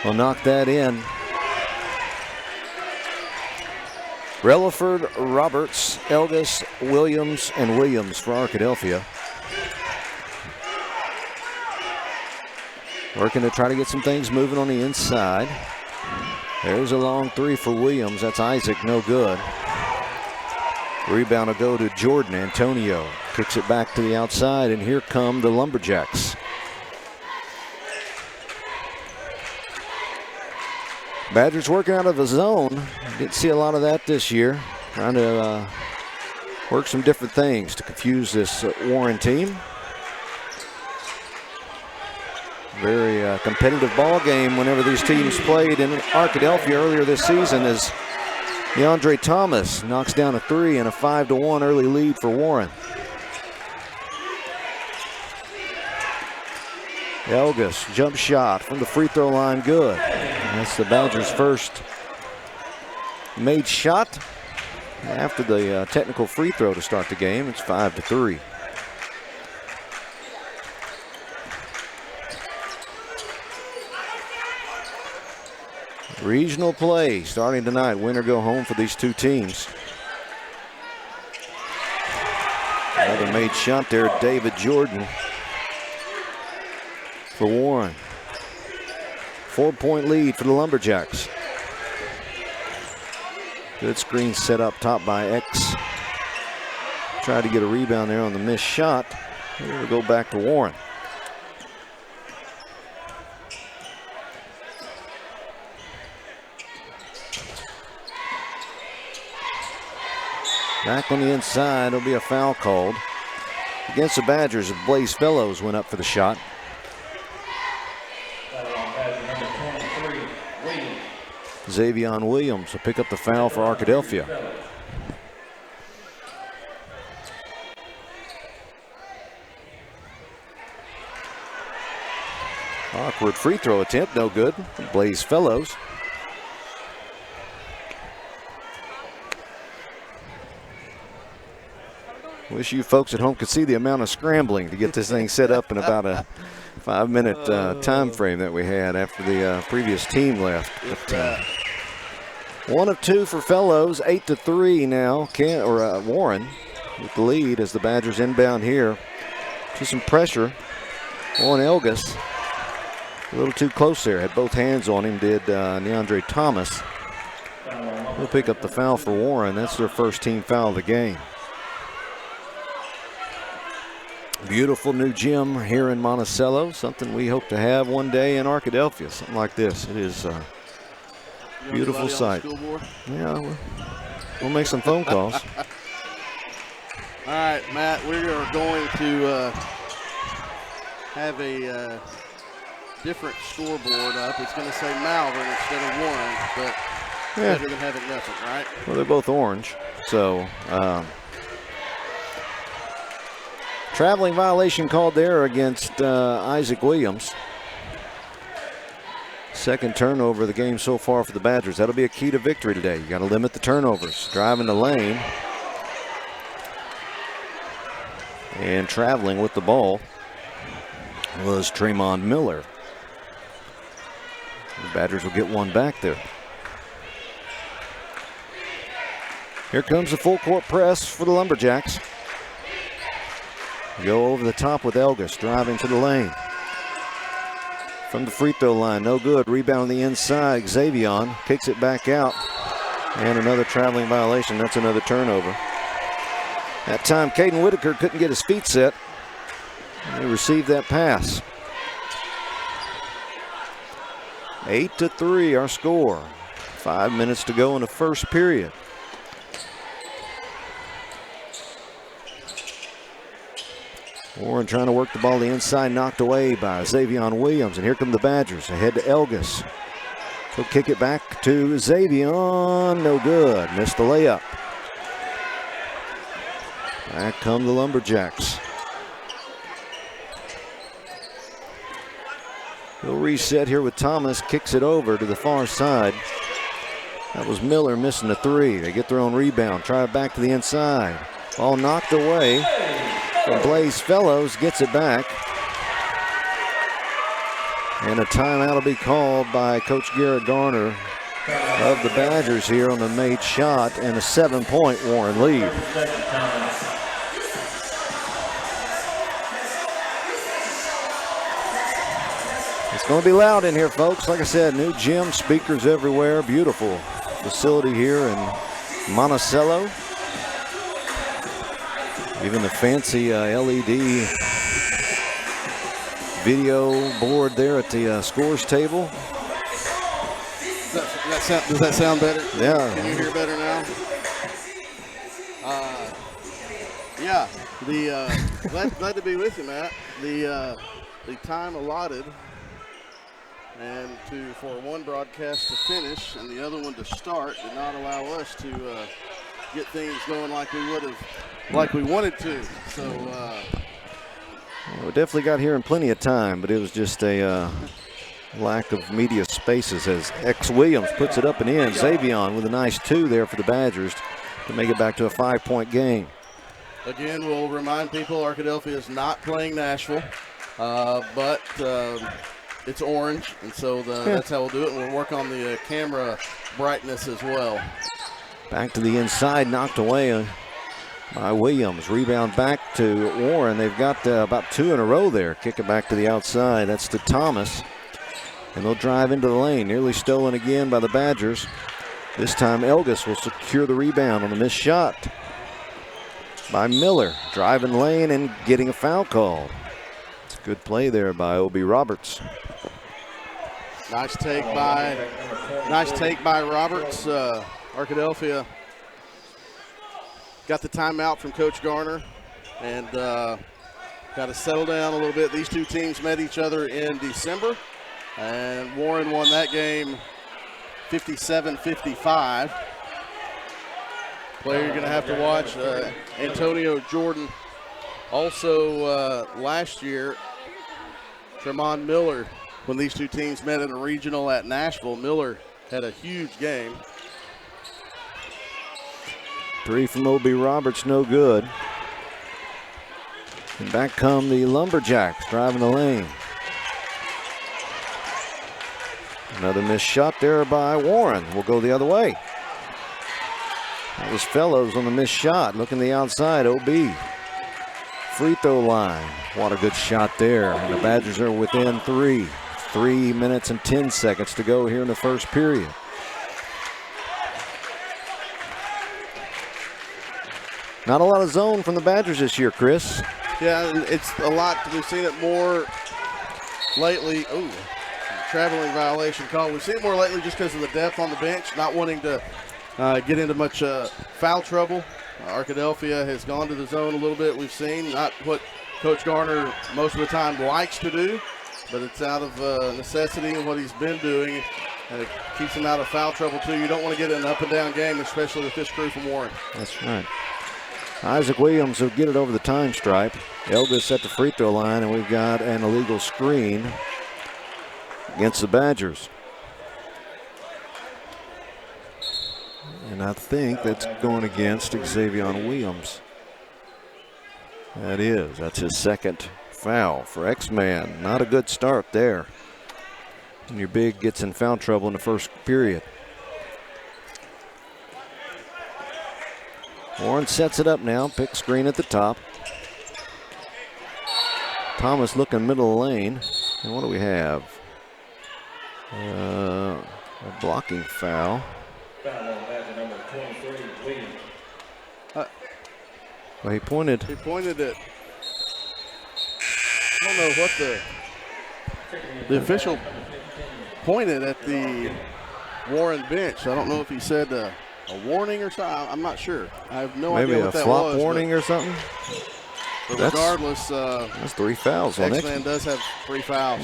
will knock that in. Relaford, Roberts, Elgis, Williams, and Williams for Arkadelphia. Working to try to get some things moving on the inside. There's a long three for Williams. That's Isaac, no good. Rebound will go to Jordan. Antonio kicks it back to the outside, and here come the Lumberjacks. Badgers working out of a zone. Didn't see a lot of that this year. Trying to work some different things to confuse this Warren team. Very competitive ball game whenever these teams played in Arkadelphia earlier this season, as DeAndre Thomas knocks down a three and a 5-1 early lead for Warren. Elgis, jump shot from the free throw line, good. That's the Badgers' first made shot after the technical free throw to start the game. It's 5-3. Regional play starting tonight. Win or go home for these two teams. Another made shot there, David Jordan for Warren. 4-point lead for the Lumberjacks. Good screen set up top by X. Tried to get a rebound there on the missed shot. We'll go back to Warren. Back on the inside, there'll be a foul called against the Badgers. Blaze Fellows went up for the shot. Xavion Williams will pick up the foul for Arkadelphia. Awkward free throw attempt, no good. Blaze Fellows. Wish you folks at home could see the amount of scrambling to get this thing set up in about a 5-minute time frame that we had after the previous team left. But, 1 of 2 for Fellows, 8-3 now. Warren with the lead as the Badgers inbound here. Just some pressure on Elgis. A little too close there. Had both hands on him, did DeAndre Thomas. He'll pick up the foul for Warren. That's their first team foul of the game. Beautiful new gym here in Monticello. Something we hope to have one day in Arkadelphia. Something like this. It is a beautiful sight. Yeah, we'll make some phone calls. All right, Matt, we are going to have a different scoreboard up. It's going to say Malvern instead of Warren, but better than having nothing, right? Well, they're both orange, so traveling violation called there against Isaac Williams. Second turnover of the game so far for the Badgers. That'll be a key to victory today. You got to limit the turnovers. Driving the lane and traveling with the ball was Tremont Miller. The Badgers will get one back there. Here comes the full court press for the Lumberjacks. Go over the top with Elgis, driving to the lane. From the free throw line, no good. Rebound on the inside. Xavion kicks it back out. And another traveling violation. That's another turnover. That time, Caden Whitaker couldn't get his feet set. He received that pass. 8-3 our score. 5 minutes to go in the first period. Warren trying to work the ball to the inside, knocked away by Xavion Williams. And here come the Badgers, ahead to Elgis. He'll kick it back to Xavion, no good, missed the layup. Back come the Lumberjacks. He'll reset here with Thomas, kicks it over to the far side. That was Miller missing the three. They get their own rebound, try it back to the inside. Ball knocked away. Blaze Fellows gets it back. And a timeout will be called by Coach Garrett Garner of the Badgers here on the made shot, and a 7-point Warren lead. It's going to be loud in here, folks. Like I said, new gym, speakers everywhere. Beautiful facility here in Monticello. Even the fancy LED video board there at the scores table. Does that sound better? Yeah. Can you hear better now? Yeah. Glad to be with you, Matt. The time allotted, and for one broadcast to finish and the other one to start, did not allow us to get things going like we wanted to. So we definitely got here in plenty of time, but it was just a lack of media spaces as X Williams puts it up and in. Xavion with a nice 2 there for the Badgers to make it back to a 5-point game. Again, we'll remind people Arkadelphia is not playing Nashville, but it's orange, and so that's how we'll do it. And we'll work on the camera brightness as well. Back to the inside, knocked away by Williams. Rebound back to Warren. They've got about 2 in a row there. Kick it back to the outside. That's to Thomas. And they'll drive into the lane. Nearly stolen again by the Badgers. This time Elgis will secure the rebound on the missed shot by Miller. Driving lane and getting a foul call. It's a good play there by O.B. Roberts. Nice take by Roberts. Arkadelphia got the timeout from Coach Garner and got to settle down a little bit. These two teams met each other in December, and Warren won that game 57-55. Player you're going to have to watch, Antonio Jordan. Also last year, Tremont Miller, when these two teams met in a regional at Nashville, Miller had a huge game. 3 from O.B. Roberts, no good. And back come the Lumberjacks, driving the lane. Another missed shot there by Warren. Will go the other way. That was Fellows on the missed shot. Looking the outside, O.B. Free throw line. What a good shot there. And the Badgers are within 3. 3 minutes and 10 seconds to go here in the first period. Not a lot of zone from the Badgers this year, Chris. Yeah, it's a lot. We've seen it more lately. Ooh, traveling violation call. We've seen it more lately just because of the depth on the bench, not wanting to get into much foul trouble. Arkadelphia has gone to the zone a little bit. We've seen not what Coach Garner most of the time likes to do, but it's out of necessity and what he's been doing, and it keeps him out of foul trouble too. You don't want to get in an up and down game, especially with this crew from Warren. That's right. Isaac Williams will get it over the time stripe. Elgis at the free throw line, and we've got an illegal screen against the Badgers. And I think that's going against Xavion Williams. That is. That's his second foul for X-Man. Not a good start there. And your big gets in foul trouble in the first period. Warren sets it up now. Pick screen at the top. Thomas looking middle lane. And what do we have? A blocking foul. Well, he pointed. He pointed it. I don't know what the official pointed at the Warren bench. I don't know if he said a warning or something. I'm not sure. I have no idea what that was. Maybe a flop warning or something? But regardless, that's 3 fouls on X-Man. X-Man does have 3 fouls.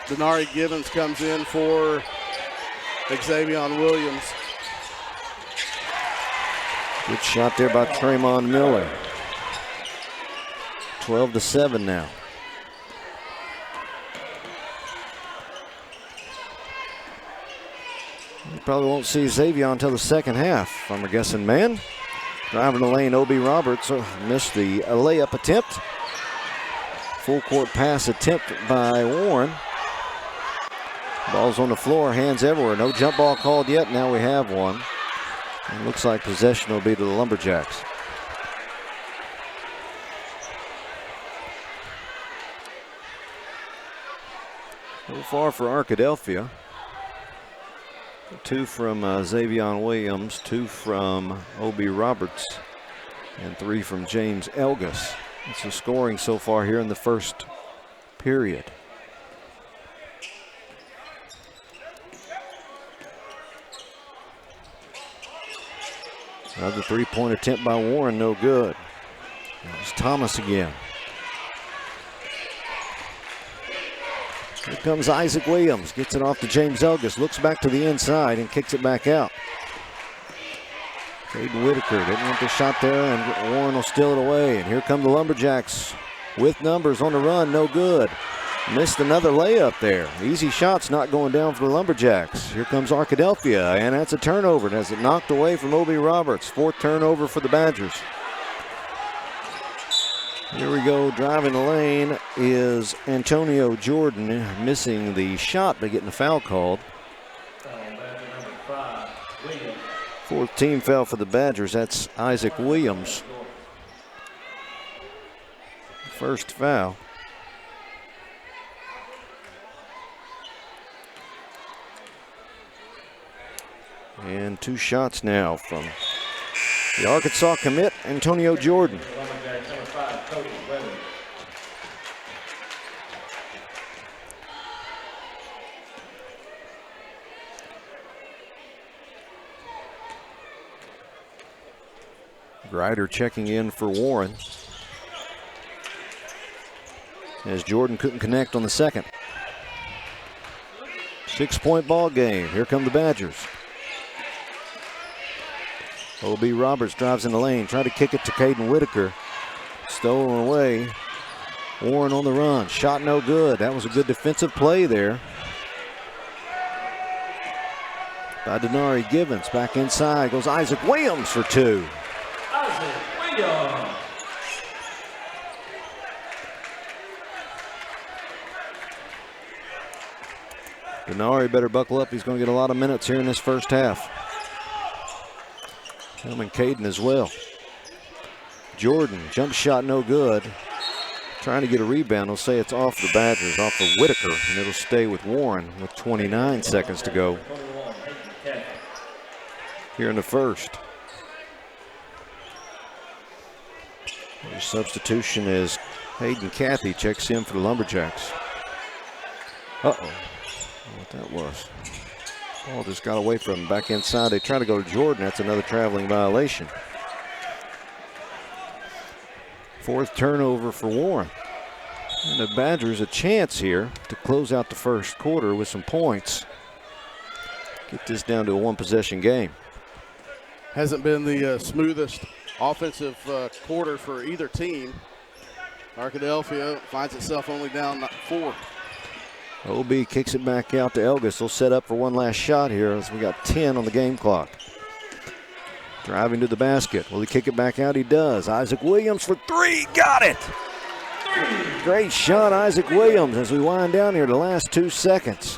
Denari Gibbons comes in for Xavion Williams. Good shot there by Tremont Miller. 12-7 now. You probably won't see Xavion until the second half, I'm guessing, man. Driving the lane, O.B. Roberts missed the layup attempt. Full court pass attempt by Warren. Ball's on the floor, hands everywhere. No jump ball called yet. Now we have one. It looks like possession will be to the Lumberjacks. So far for Arkadelphia. 2 from Xavion Williams, 2 from O.B. Roberts, and 3 from James Elgus. It's the scoring so far here in the first period. Another 3-point attempt by Warren, no good. It's Thomas again. Here comes Isaac Williams, gets it off to James Elgus, looks back to the inside and kicks it back out. Caden Whitaker didn't want the shot there, and Warren will steal it away. And here come the Lumberjacks with numbers on the run, no good. Missed another layup there. Easy shots not going down for the Lumberjacks. Here comes Arkadelphia, and that's a turnover. And has it knocked away from O.B. Roberts. 4th turnover for the Badgers. Here we go, driving the lane is Antonio Jordan, missing the shot but getting a foul called. 4th team foul for the Badgers. That's Isaac Williams. First foul. And 2 shots now from the Arkansas commit, Antonio Jordan. Grider checking in for Warren, as Jordan couldn't connect on the second. 6-point ball game. Here come the Badgers. O.B. Roberts drives in the lane, try to kick it to Caden Whitaker. Stolen away. Warren on the run. Shot no good. That was a good defensive play there by Denari Givens. Back inside goes Isaac Williams for 2. Isaac Williams. Denari better buckle up. He's going to get a lot of minutes here in this first half. Him and Caden as well. Jordan, jump shot no good. Trying to get a rebound. They'll say it's off the Badgers, off of Whitaker, and it'll stay with Warren with 29 seconds to go here in the first. The substitution is Hayden Cathy checks in for the Lumberjacks. Uh-oh. I don't know what that was. Ball just got away from him. Back inside. They try to go to Jordan. That's another traveling violation. 4th turnover for Warren. And the Badgers a chance here to close out the first quarter with some points. Get this down to a 1-possession game. Hasn't been the smoothest offensive quarter for either team. Arkadelphia finds itself only down 4. OB kicks it back out to Elgus. They'll set up for one last shot here as we got 10 on the game clock. Driving to the basket. Will he kick it back out? He does. Isaac Williams for 3. Got it! Great shot, Isaac Williams, as we wind down here the last 2 seconds.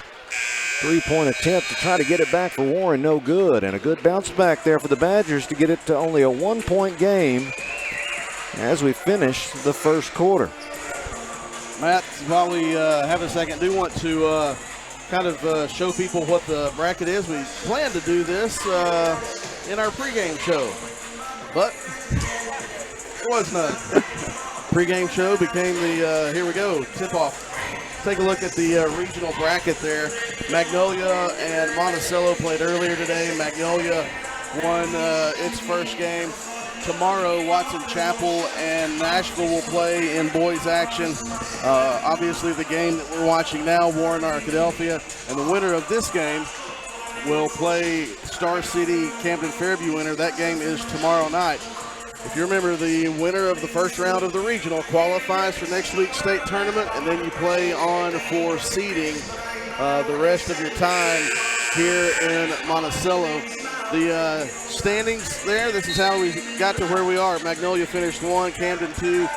3-point attempt to try to get it back for Warren. No good. And a good bounce back there for the Badgers to get it to only a 1-point game as we finish the first quarter. Matt, while we have a second, do want to kind of show people what the bracket is. We plan to do this in our pregame show, but there was none. Pregame show became the, here we go, tip-off. Take a look at the regional bracket there. Magnolia and Monticello played earlier today. Magnolia won its first game. Tomorrow, Watson Chapel and Nashville will play in boys action. Obviously, the game that we're watching now, Warren Arkadelphia, and the winner of this game will play Star City Camden Fairview winner. That game is tomorrow night. If you remember, the winner of the first round of the regional qualifies for next week's state tournament, and then you play on for seeding the rest of your time here in Monticello. The standings there, this is how we got to where we are. Magnolia finished 1, Camden 2,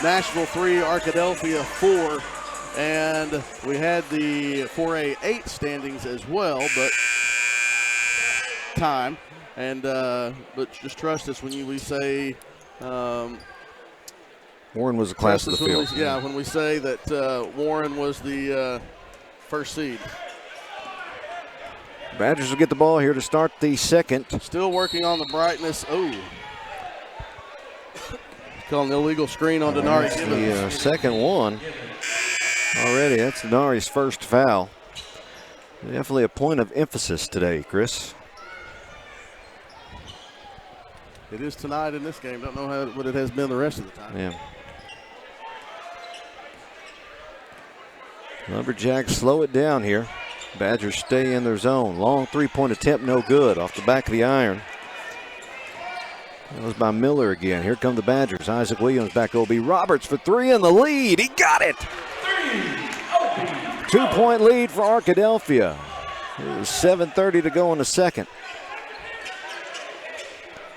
Nashville 3, Arkadelphia 4. And we had the 4A8 standings as well, but time. And but just trust us when we say Warren was the class of the field. When we say that Warren was the first seed. Badgers will get the ball here to start the second. Still working on the brightness. Oh. Calling an illegal screen on Denari. That's the second one already. That's Denari's first foul. Definitely a point of emphasis today, Chris. It is tonight in this game. Don't know what it has been the rest of the time. Yeah. Lumberjacks slow it down here. Badgers stay in their zone. Long three-point attempt, no good. Off the back of the iron. That was by Miller again. Here come the Badgers. Isaac Williams back to O.B. Roberts for three in the lead. He got it. 2-point lead for Arkadelphia. It was 7:30 to go in the second.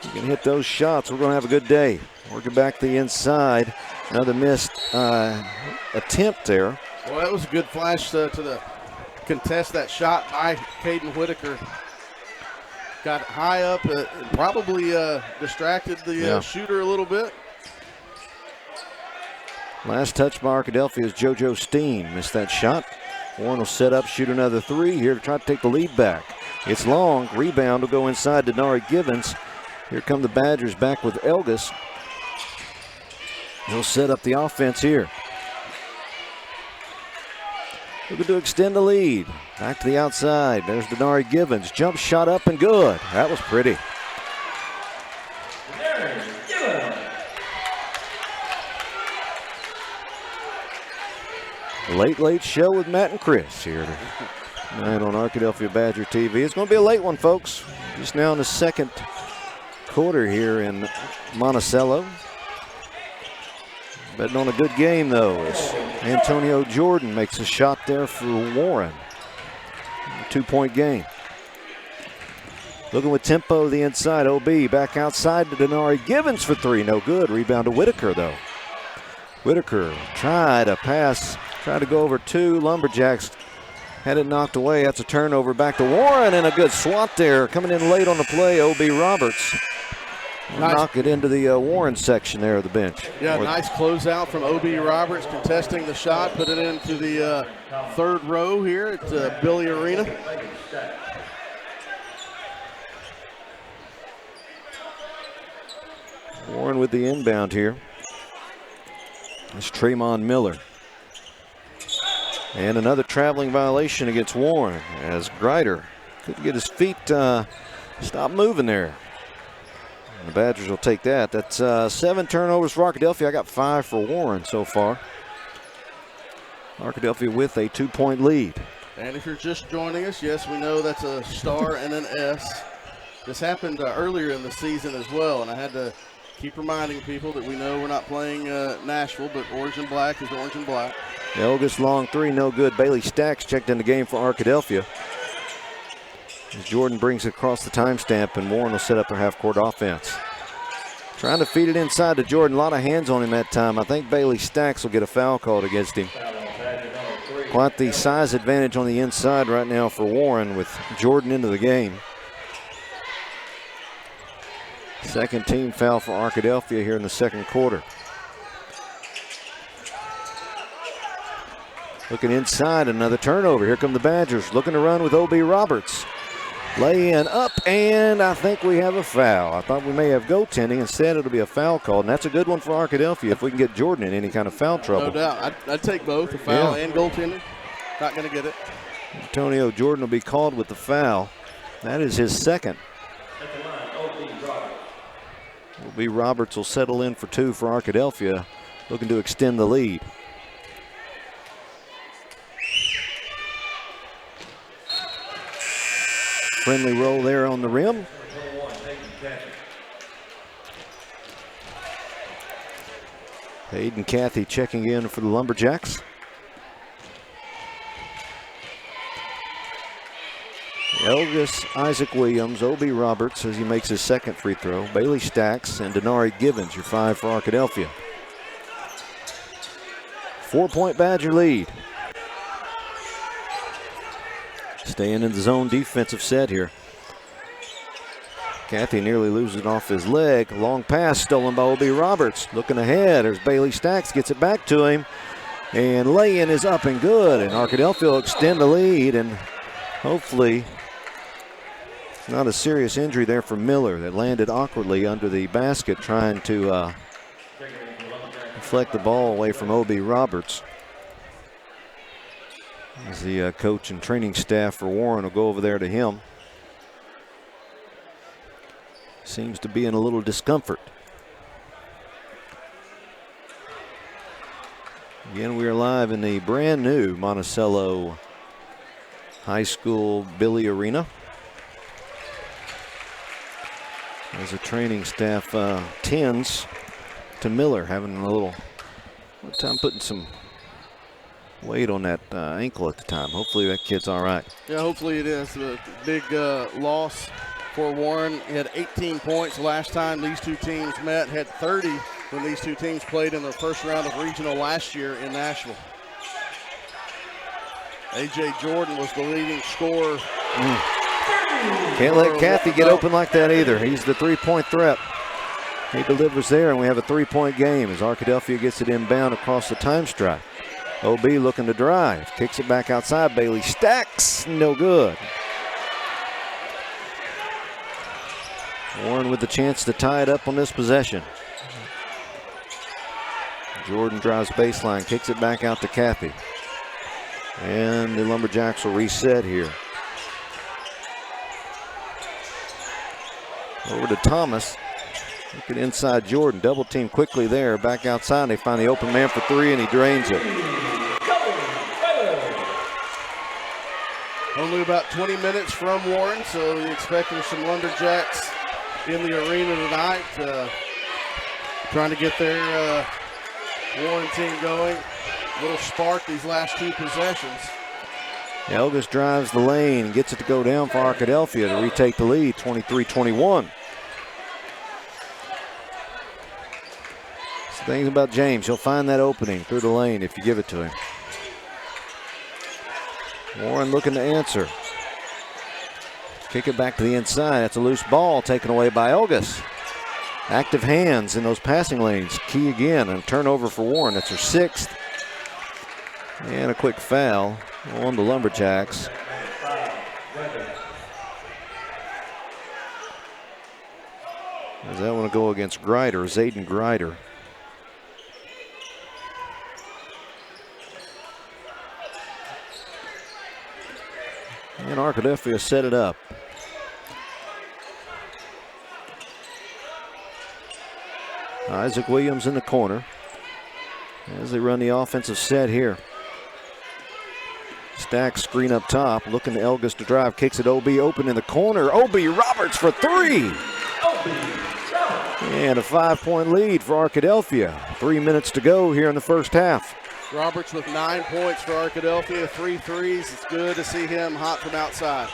You can hit those shots, we're going to have a good day. Working back the inside. Another missed attempt there. Well, that was a good flash to contest that shot by Caden Whitaker. Got high up, probably distracted the shooter a little bit. Last touch by Arkadelphia is JoJo Steen. Missed that shot. Warren will set up, shoot another three here to try to take the lead back. It's long. Rebound will go inside to Denari Givens. Here come the Badgers back with Elgis. He'll set up the offense here. Looking to extend the lead. Back to the outside. There's Denari Givens. Jump shot up and good. That was pretty. Late show with Matt and Chris here tonight on Arkadelphia Badger TV. It's going to be a late one, folks. Just now in the second quarter here in Monticello. Betting on a good game, though, as Antonio Jordan makes a shot there for Warren. A 2-point game. Looking with tempo the inside. OB back outside to Denari Givens for three. No good. Rebound to Whitaker, though. Whitaker tried a pass. Tried to go over two. Lumberjacks had it knocked away. That's a turnover back to Warren, and a good swat there. Coming in late on the play, O.B. Roberts. Nice. Knock it into the Warren section there of the bench. Yeah, nice closeout from O.B. Roberts, contesting the shot, put it into the third row here at Billy Arena. Warren with the inbound here. It's Tremont Miller. And another traveling violation against Warren as Grider couldn't get his feet stop moving there. And the Badgers will take that. That's 7 turnovers for Arkadelphia. I got 5 for Warren so far. Arkadelphia with a 2-point lead. And if you're just joining us, yes, we know that's a star and an S. This happened earlier in the season as well, and I had to keep reminding people that we know we're not playing Nashville, but orange and black is orange and black. Elgis long three, no good. Bailey Stacks checked in the game for Arkadelphia. As Jordan brings it across the timestamp, and Warren will set up their half-court offense. Trying to feed it inside to Jordan. A lot of hands on him that time. I think Bailey Stacks will get a foul called against him. Quite the size advantage on the inside right now for Warren with Jordan into the game. Second team foul for Arkadelphia here in the second quarter. Looking inside, another turnover. Here come the Badgers, looking to run with O.B. Roberts. Lay in, up, and I think we have a foul. I thought we may have goaltending. Instead, it'll be a foul called, and that's a good one for Arkadelphia if we can get Jordan in any kind of foul trouble. No doubt. I'd take both, a foul and goaltending. Not going to get it. Antonio Jordan will be called with the foul. That is his second. O.B. Roberts will settle in for 2 for Arkadelphia, looking to extend the lead. Friendly roll there on the rim. Hayden Cathy checking in for the Lumberjacks. Elgis, Isaac Williams, O.B. Roberts as he makes his second free throw. Bailey Stacks and Denari Givens, your 5 for Arkadelphia. 4-point Badger lead. Staying in the zone defensive set here. Cathy nearly loses it off his leg. Long pass stolen by O.B. Roberts. Looking ahead, there's Bailey Stacks, gets it back to him. And lay-in is up and good. And Arkadelphia will extend the lead, and hopefully not a serious injury there for Miller that landed awkwardly under the basket trying to deflect the ball away from O.B. Roberts. As the coach and training staff for Warren will go over there to him. Seems to be in a little discomfort. Again, we are live in the brand new Monticello High School Billy Arena. As the training staff tends to Miller, having a little time putting some weight on that ankle at the time. Hopefully that kid's all right. Yeah, hopefully it is. A big loss for Warren. He had 18 points last time these two teams met, had 30 when these two teams played in the first round of regional last year in Nashville. A.J. Jordan was the leading scorer. Can't let Cathy get open like that either. He's the three-point threat. He delivers there, and we have a three-point game as Arkadelphia gets it inbound across the time stripe. O.B. looking to drive. Kicks it back outside. Bailey Stacks. No good. Warren with the chance to tie it up on this possession. Jordan drives baseline. Kicks it back out to Cathy. And the Lumberjacks will reset here. Over to Thomas. Looking inside Jordan. Double team quickly there. Back outside. They find the open man for three, and he drains it. Only about 20 minutes from Warren, so you're expecting some Lumberjacks in the arena tonight. Trying to get their Warren team going. A little spark these last two possessions. Elgis drives the lane, gets it to go down for Arkadelphia to retake the lead, 23-21. The thing about James, he'll find that opening through the lane if you give it to him. Warren looking to answer. Kick it back to the inside. That's a loose ball taken away by Elgis. Active hands in those passing lanes. Key again, and a turnover for Warren. That's her sixth. And a quick foul on the Lumberjacks. Does that want to go against Grider, Zayden Grider? And Arkadelphia set it up. Isaac Williams in the corner as they run the offensive set here. Stack screen up top, looking to Elgis to drive, kicks it O.B. open in the corner. O.B. Roberts for three. And a 5-point lead for Arkadelphia. 3 minutes to go here in the first half. Roberts with 9 points for Arkadelphia, 3 threes. It's good to see him hot from outside.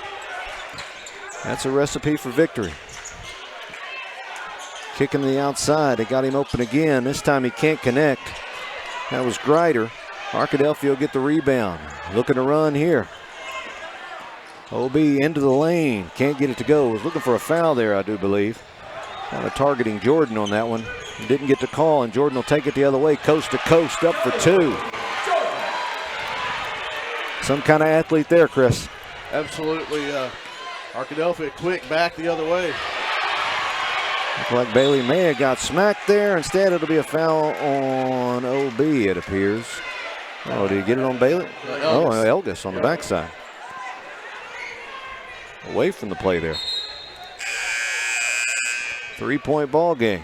That's a recipe for victory. Kicking to the outside, they got him open again. This time he can't connect. That was Grider. Arkadelphia will get the rebound. Looking to run here. O.B. into the lane, can't get it to go. Was looking for a foul there, I do believe. Kind of targeting Jordan on that one. Didn't get the call, and Jordan will take it the other way, coast to coast, up for two. Some kind of athlete there, Chris. Absolutely. Arkadelphia quick back the other way. Looked like Bailey may have got smacked there. Instead, it'll be a foul on O.B., it appears. Oh, did he get it on Bailey? Oh, Elgis on the backside. Away from the play there. 3-point ball game.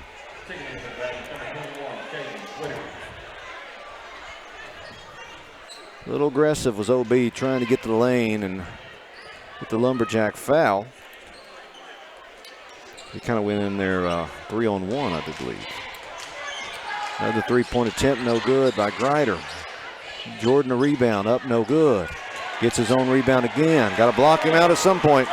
A little aggressive was O.B. trying to get to the lane and get the Lumberjack foul. He kind of went in there 3-on-1, I do believe. Another 3-point attempt, no good by Grider. Jordan a rebound, up no good. Gets his own rebound again. Got to block him out at some point.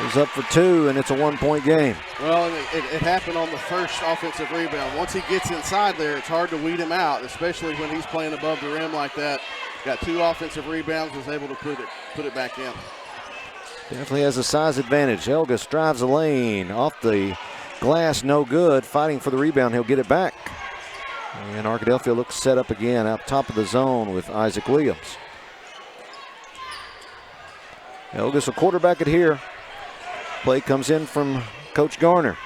He's up for two, and it's a 1-point game. Well, it happened on the first offensive rebound. Once he gets inside there, it's hard to weed him out, especially when he's playing above the rim like that. got 2 offensive rebounds, was able to put it back in. Definitely has a size advantage. Elgis drives the lane. Off the glass, no good. Fighting for the rebound. He'll get it back. And Arkadelphia looks set up again out top of the zone with Isaac Williams. Elgis will quarterback it here. Play comes in from Coach Garner.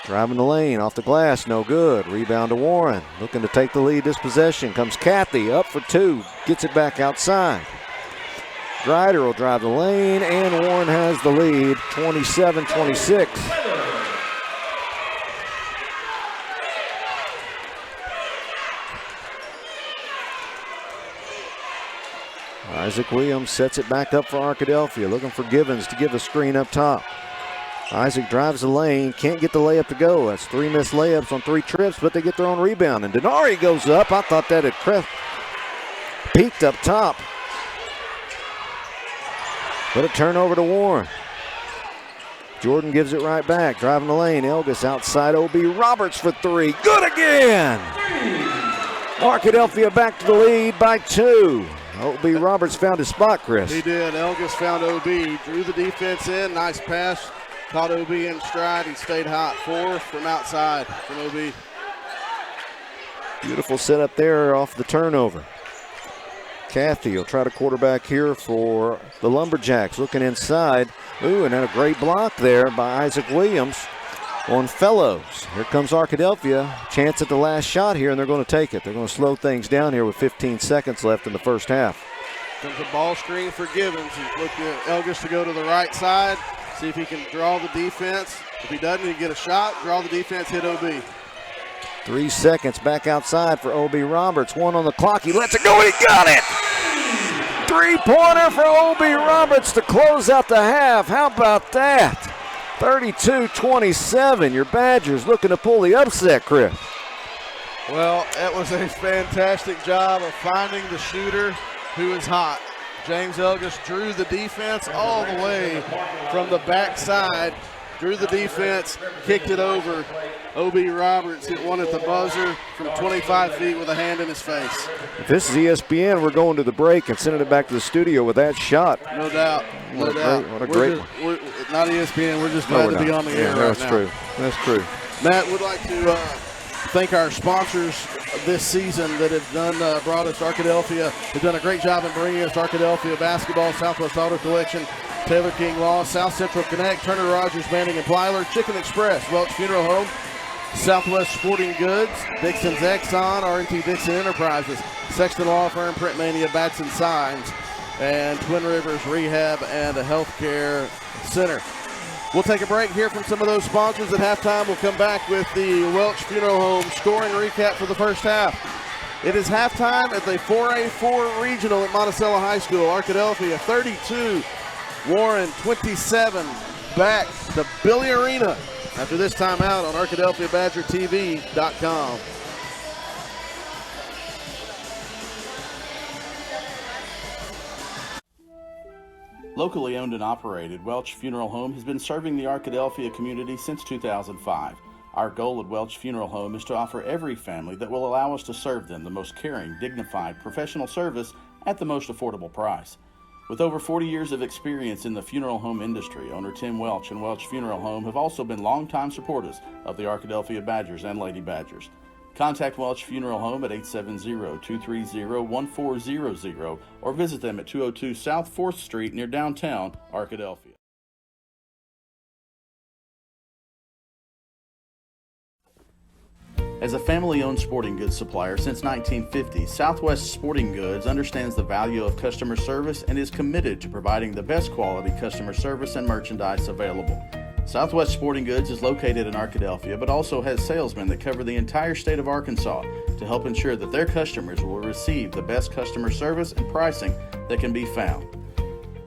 Driving the lane, off the glass, no good. Rebound to Warren. Looking to take the lead this possession. Comes Kathy, up for 2. Gets it back outside. Grider will drive the lane, and Warren has the lead, 27-26. Isaac Williams sets it back up for Arkadelphia, looking for Givens to give a screen up top. Isaac drives the lane, can't get the layup to go. That's 3 missed layups on 3 trips, but they get their own rebound. And Denari goes up. I thought that had peaked up top. But a turnover to Warren. Jordan gives it right back, driving the lane. Elgis outside O.B. Roberts for 3. Good again! Arkadelphia back to the lead by 2. O.B. Roberts found his spot, Chris. He did. Elgis found O.B. Drew the defense in. Nice pass. Caught O.B. in stride. He stayed hot. 4 from outside from O.B. Beautiful setup there off the turnover. Kathy will try to quarterback here for the Lumberjacks. Looking inside. Ooh, and then a great block there by Isaac Williams on Fellows. Here comes Arkadelphia. Chance at the last shot here, and they're going to take it. They're going to slow things down here with 15 seconds left in the first half. Comes a ball screen for Givens. He's looking at Elgis to go to the right side, see if he can draw the defense. If he doesn't, he can get a shot, draw the defense, hit O.B. 3 seconds back outside for O.B. Roberts. 1 on the clock. He lets it go, and he got it! 3-pointer for O.B. Roberts to close out the half. How about that? 32-27. Your Badgers looking to pull the upset, Chris. Well, that was a fantastic job of finding the shooter who is hot. James Elgis drew the defense all the way from the backside. Drew the defense, kicked it over. O.B. Roberts hit one at the buzzer from 25 feet with a hand in his face. If this is ESPN, we're going to the break and sending it back to the studio with that shot. No doubt. No doubt. What a great one. We're not ESPN. We're just glad to be on the air right that's now. True. That's true. Matt, would like to thank our sponsors this season that have brought us Arkadelphia. They've done a great job in bringing us Arkadelphia basketball, Southwest Auto Collection, Taylor King Law, South Central Connect, Turner Rogers, Manning and Plyler, Chicken Express, Welch Funeral Home, Southwest Sporting Goods, Dixon's Exxon, R&T Dixon Enterprises, Sexton Law Firm, Print Mania, Batson Signs, and Twin Rivers Rehab and a Healthcare Center. We'll take a break here from some of those sponsors at halftime. We'll come back with the Welch Funeral Home scoring recap for the first half. It is halftime at the 4A4 Regional at Monticello High School. Arkadelphia 32, Warren 27. Back to Billy Arena after this timeout on ArkadelphiaBadgerTV.com. Locally owned and operated, Welch Funeral Home has been serving the Arkadelphia community since 2005. Our goal at Welch Funeral Home is to offer every family that will allow us to serve them the most caring, dignified, professional service at the most affordable price. With over 40 years of experience in the funeral home industry, owner Tim Welch and Welch Funeral Home have also been longtime supporters of the Arkadelphia Badgers and Lady Badgers. Contact Welch Funeral Home at 870-230-1400 or visit them at 202 South 4th Street near downtown Arkadelphia. As a family-owned sporting goods supplier since 1950, Southwest Sporting Goods understands the value of customer service and is committed to providing the best quality customer service and merchandise available. Southwest Sporting Goods is located in Arkadelphia, but also has salesmen that cover the entire state of Arkansas to help ensure that their customers will receive the best customer service and pricing that can be found.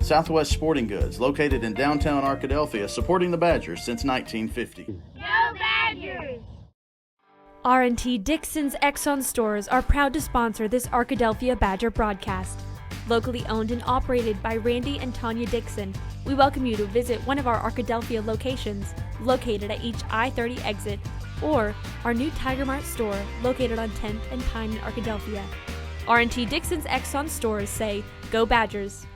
Southwest Sporting Goods, located in downtown Arkadelphia, supporting the Badgers since 1950. Go Badgers! R&T Dixon's Exxon stores are proud to sponsor this Arkadelphia Badger broadcast. Locally owned and operated by Randy and Tanya Dixon, we welcome you to visit one of our Arkadelphia locations, located at each I-30 exit, or our new Tiger Mart store, located on 10th and Pine in Arkadelphia. R&T Dixon's Exxon stores say, Go Badgers!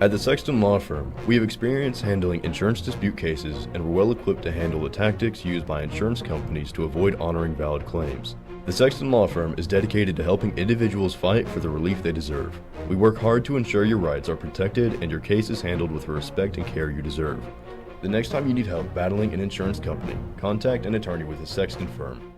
At the Sexton Law Firm, we have experience handling insurance dispute cases and we're well equipped to handle the tactics used by insurance companies to avoid honoring valid claims. The Sexton Law Firm is dedicated to helping individuals fight for the relief they deserve. We work hard to ensure your rights are protected and your case is handled with the respect and care you deserve. The next time you need help battling an insurance company, contact an attorney with the Sexton Firm.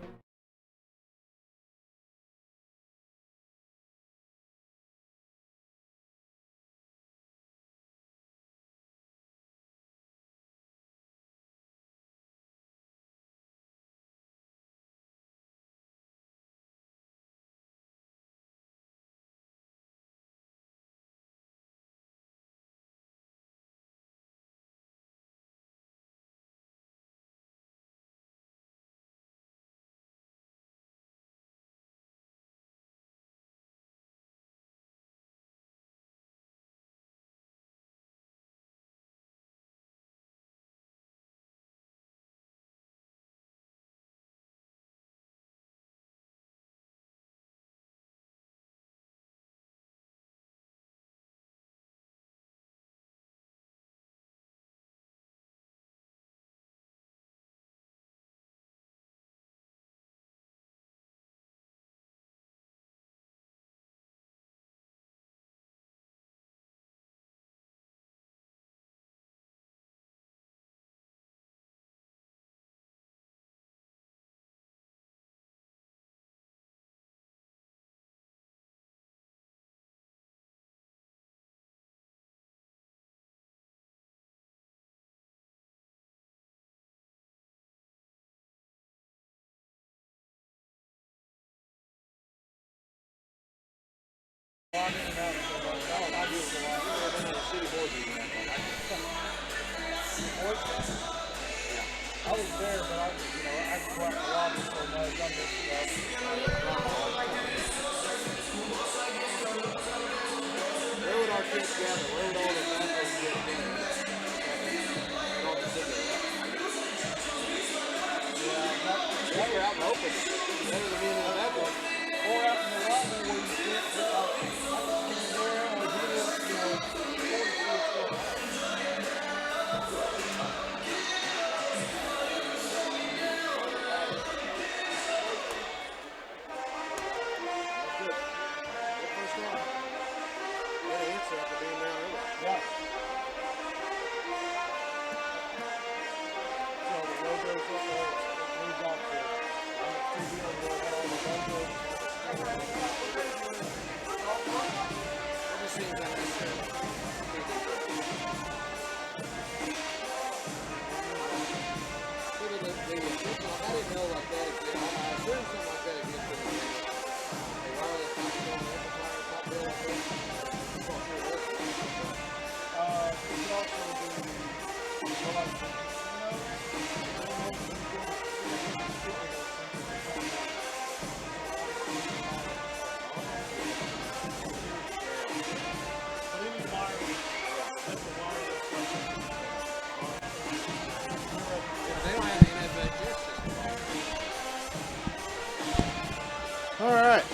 All right.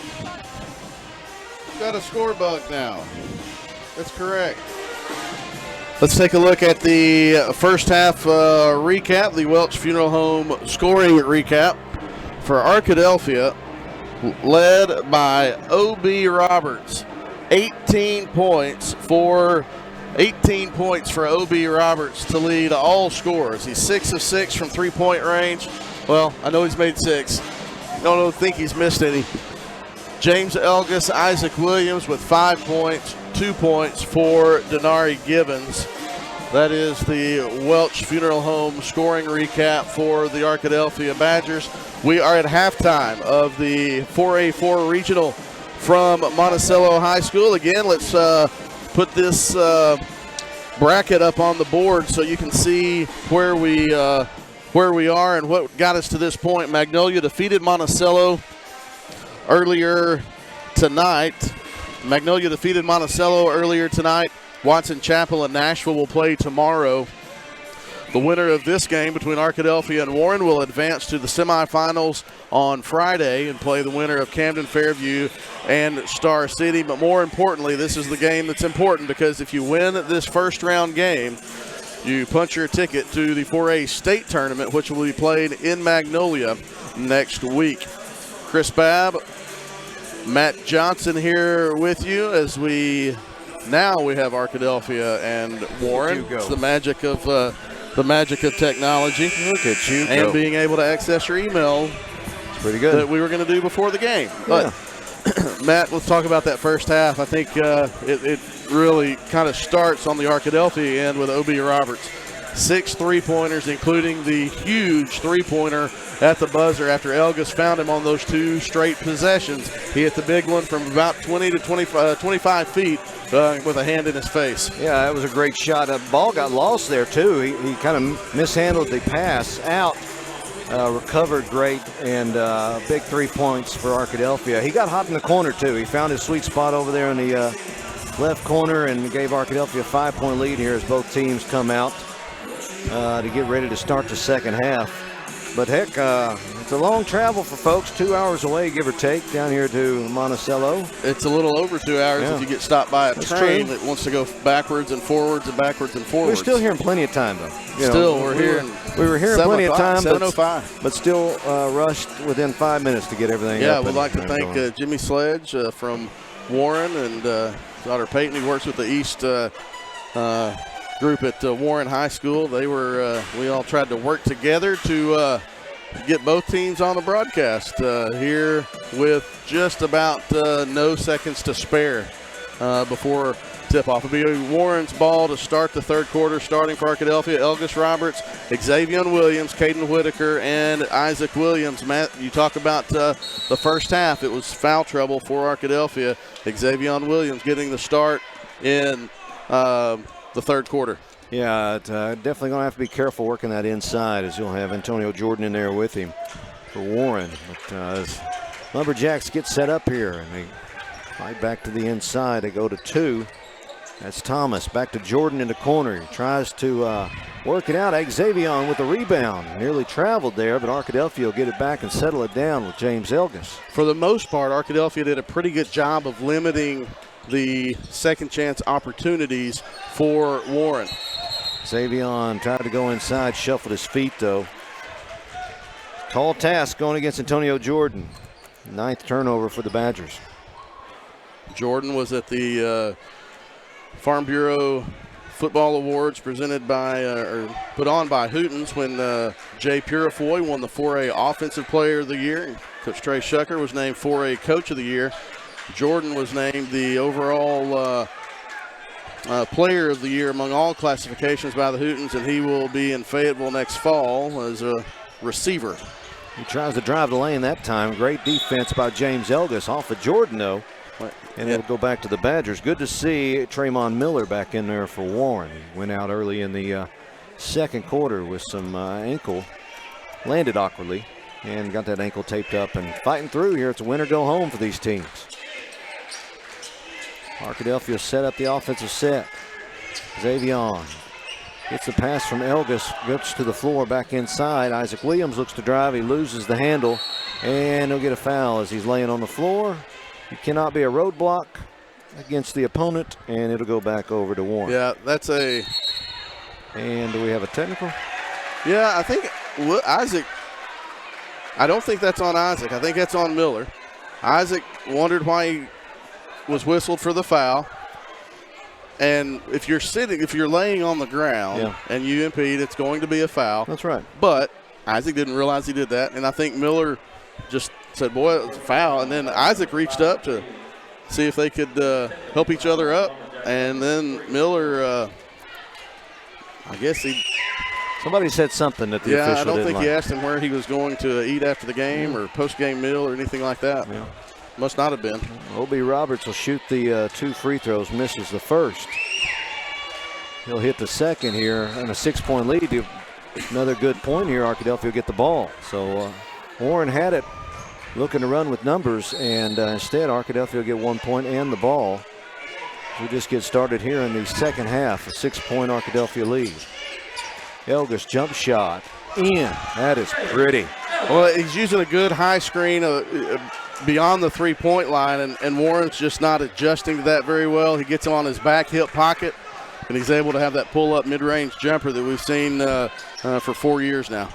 Got a score bug now. That's correct. Let's take a look at the first half recap, the Welch Funeral Home scoring recap for Arkadelphia, led by O.B. Roberts. 18 points for O.B. Roberts to lead all scorers. He's 6 of 6 from three-point range. Well, I know he's made 6. Don't think he's missed any. James Elgis, Isaac Williams with 5 points, 2 points for Denari Gibbons. That is the Welch Funeral Home scoring recap for the Arkadelphia Badgers. We are at halftime of the 4A4 Regional from Monticello High School. Again, let's put this bracket up on the board so you can see where we are and what got us to this point. Magnolia defeated Monticello earlier tonight. Watson Chapel and Nashville will play tomorrow. The winner of this game between Arkadelphia and Warren will advance to the semifinals on Friday and play the winner of Camden Fairview and Star City. But more importantly, this is the game that's important, because if you win this first round game, you punch your ticket to the 4A state tournament, which will be played in Magnolia next week. Chris Babb, Matt Johnson here with you as we have Arkadelphia and Warren. It's the magic of technology. Look at you and go. Being able to access your email. It's pretty good. That we were going to do before the game. Yeah. But Matt, let's talk about that first half. I think it really kind of starts on the Arkadelphia end with O.B. Roberts. 6 3-pointers, including the huge 3-pointer at the buzzer after Elgus found him on those 2 straight possessions. He hit the big one from about 20 to 25 feet with a hand in his face. Yeah, that was a great shot. The ball got lost there, too. He kind of mishandled the pass out. Recovered great, and big 3 points for Arkadelphia. He got hot in the corner, too. He found his sweet spot over there in the left corner and gave Arkadelphia a 5-point lead here as both teams come out to get ready to start the second half. But heck, it's a long travel for folks, 2 hours away, give or take, down here to Monticello. It's a little over 2 hours if you get stopped by a train that wants to go backwards and forwards and backwards and forwards. We're still hearing plenty of time, though. We were hearing plenty of time, 7:05. but still rushed within 5 minutes to get everything up. Yeah, we'd like to thank Jimmy Sledge from Warren and daughter Peyton, who works with the East group at Warren High School. They were we all tried to work together to get both teams on the broadcast here with just about no seconds to spare before tip-off. It'll be Warren's ball to start the third quarter, starting for Arkadelphia. Elgus Roberts, Xavier Williams, Caden Whitaker, and Isaac Williams. Matt, you talk about the first half. It was foul trouble for Arkadelphia. Xavier Williams getting the start in the third quarter. Yeah, definitely going to have to be careful working that inside, as you'll have Antonio Jordan in there with him for Warren. But as Lumberjacks get set up here, and they fight back to the inside. They go to 2. That's Thomas. Back to Jordan in the corner. He tries to work it out. Xavier with the rebound. Nearly traveled there, but Arkadelphia will get it back and settle it down with James Elgus. For the most part, Arkadelphia did a pretty good job of limiting the second chance opportunities for Warren. Xavier tried to go inside, shuffled his feet though. Tall task going against Antonio Jordan. 9th turnover for the Badgers. Jordan was at the Farm Bureau Football Awards presented by or put on by Hootens when Jay Purifoy won the 4A Offensive Player of the Year. Coach Trey Shucker was named 4A Coach of the Year. Jordan was named the overall Player of the Year among all classifications by the Hootens, and he will be in Fayetteville next fall as a receiver. He tries to drive the lane that time. Great defense by James Elgus off of Jordan, though. And it'll go back to the Badgers. Good to see Tremont Miller back in there for Warren. He went out early in the second quarter with some ankle. Landed awkwardly and got that ankle taped up and fighting through here. It's a win or go home for these teams. Arkadelphia set up the offensive set. Xavier gets the pass from Elgus, gets to the floor back inside. Isaac Williams looks to drive. He loses the handle, and he'll get a foul as he's laying on the floor. He cannot be a roadblock against the opponent, and it'll go back over to Warren. Yeah, that's a... And do we have a technical? Yeah, I think Isaac... I don't think that's on Isaac. I think that's on Miller. Isaac wondered why he was whistled for the foul. And if you're laying on the ground and you impede, it's going to be a foul. That's right. But Isaac didn't realize he did that, and I think Miller just said, boy, it's a foul. And then Isaac reached up to see if they could help each other up. And then Miller, I guess somebody said something that the official I don't think like. He asked him where he was going to eat after the game or post-game meal or anything like that. Yeah. Must not have been. O.B. Roberts will shoot the 2 free throws, misses the first. He'll hit the second here and a 6-point lead. Another good point here. Arkadelphia will get the ball. So Warren had it looking to run with numbers, and instead Arkadelphia will get 1 point and the ball. We just get started here in the second half, a 6-point Arkadelphia lead. Elgis jump shot. In. That is pretty. Well, he's using a good high screen beyond the three-point line, and Warren's just not adjusting to that very well. He gets him on his back hip pocket, and he's able to have that pull-up mid-range jumper that we've seen for 4 years now.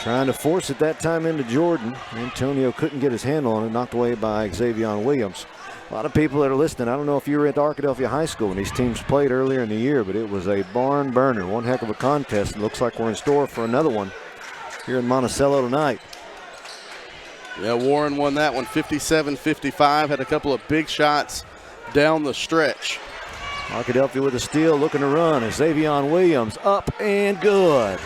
Trying to force it that time into Jordan. Antonio couldn't get his handle on it, knocked away by Xavier Williams. A lot of people that are listening, I don't know if you were at Arkadelphia High School when these teams played earlier in the year, but it was a barn burner. One heck of a contest. It looks like we're in store for another one here in Monticello tonight. Yeah, Warren won that one 57-55, had a couple of big shots down the stretch. Arkadelphia with a steal, looking to run. Xavier Williams up and good.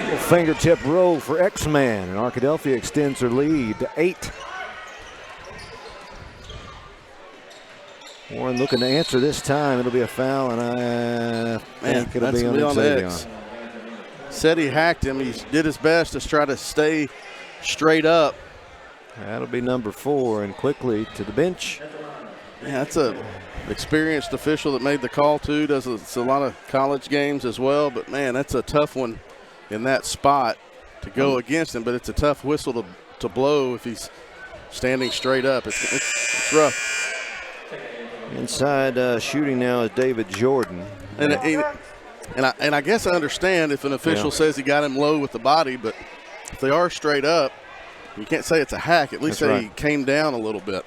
Little fingertip roll for X-Man, and Arkadelphia extends their lead to 8. Warren looking to answer this time. It'll be a foul, and I think it'll be on Xavier. Said he hacked him. He did his best to try to stay straight up. That'll be number 4, and quickly to the bench. Yeah, that's a experienced official that made the call too. Does a lot of college games as well, but man, that's a tough one in that spot to go against him. But it's a tough whistle to blow if he's standing straight up. It's rough. Inside shooting now is David Jordan. And I guess I understand if an official says he got him low with the body, but if they are straight up, you can't say it's a hack. At least he came down a little bit.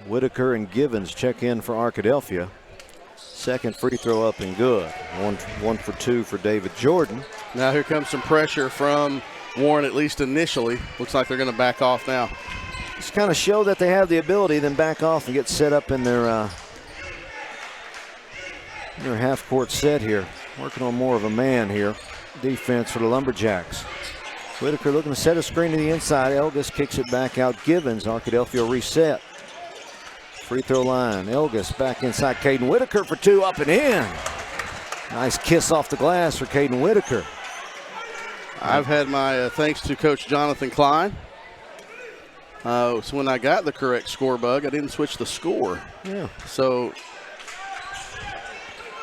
Whitaker and Givens check in for Arkadelphia. Second free throw up and good. One for 2 for David Jordan. Now here comes some pressure from Warren, at least initially. Looks like they're going to back off now. Just kind of show that they have the ability, then back off and get set up in their half-court set here. Working on more of a man here. Defense for the Lumberjacks. Whitaker looking to set a screen to the inside. Elgis kicks it back out. Givens, Arkadelphia reset. Free throw line. Elgis back inside. Caden Whitaker for 2, up and in. Nice kiss off the glass for Caden Whitaker. I've had my thanks to Coach Jonathan Klein. So when I got the correct score bug, I didn't switch the score. Yeah. So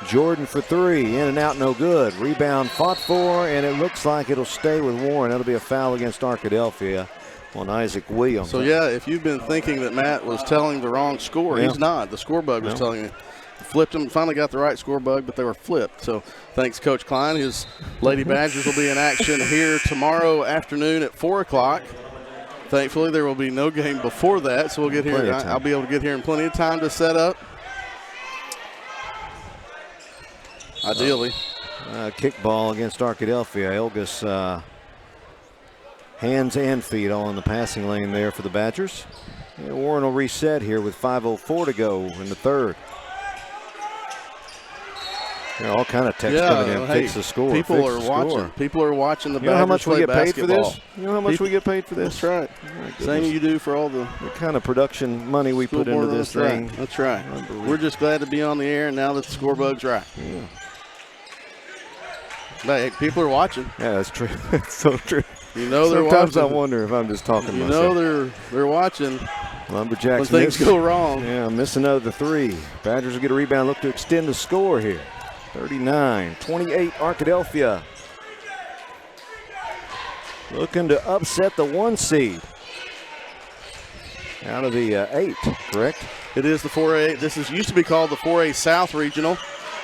Jordan for 3, in and out, no good. Rebound fought for, and it looks like it'll stay with Warren. That'll be a foul against Arkadelphia on Isaac Williams. So yeah, if you've been thinking that Matt was telling the wrong score, he's not. The score bug was telling you. Flipped them, finally got the right score bug, but they were flipped. So thanks, Coach Klein. His Lady Badgers will be in action here tomorrow afternoon at 4 o'clock. Thankfully, there will be no game before that, so we'll get here. I'll be able to get here in plenty of time to set up. Ideally. Kickball against Arkadelphia. Elgis hands and feet all in the passing lane there for the Badgers. Yeah, Warren will reset here with 5:04 to go in the third. There are all kind of texts coming in. Fix the score. People are watching. People are watching the Badgers. You know how much we get paid basketball. for this? You know how much we get paid for this? That's right. Same you do for all the kind of production money we put into this thing. Right. That's right. We're just glad to be on the air, and now that the score bug's right. Yeah. But hey, people are watching. Yeah, that's true. That's so true. You know they're Sometimes watching. I wonder if I'm just talking you myself. know they're watching. Lumberjacks when things go wrong. Yeah, miss another 3. Badgers will get a rebound, look to extend the score here. 39-28 Arkadelphia. Looking to upset the 1 seed. Out of the 8, correct? It is the 4A. This used to be called the 4A South Regional,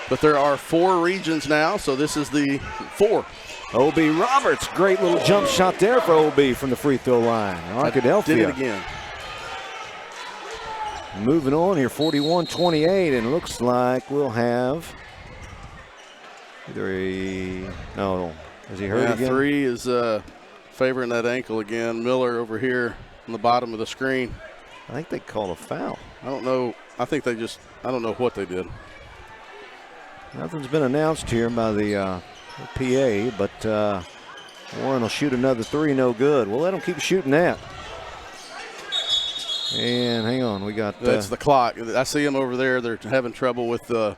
but there are 4 regions now, so this is the 4. O.B. Roberts, great little jump shot there for O.B. from the free throw line. Arkadelphia did it again. Moving on here, 41-28, and it looks like we'll have either is he hurt again? 3 is favoring that ankle again. Miller over here on the bottom of the screen. I think they called a foul. I don't know. I don't know what they did. Nothing's been announced here by the PA, but Warren will shoot another 3, no good. We'll let them keep shooting that. And hang on, we got that's the clock. I see them over there. They're having trouble with the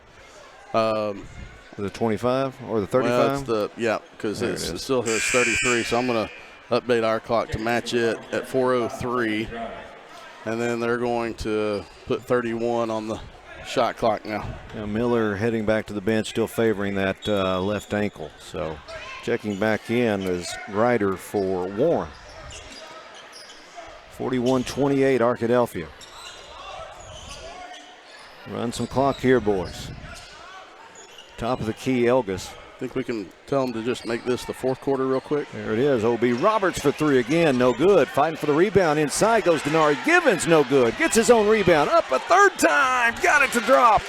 25 or the 35. Well, because it still has 33. So I'm going to update our clock to match it at 4:03, and then they're going to put 31 on the shot clock now. Now Miller heading back to the bench, still favoring that left ankle. So checking back in is Grider for Warren. 41-28 Arkadelphia. Run some clock here, boys. Top of the key, Elgas. I think we can tell them to just make this the fourth quarter real quick. There it is. O.B. Roberts for three again. No good. Fighting for the rebound. Inside goes Denari Givens. No good. Gets his own rebound. Up a third time. Got it to drop.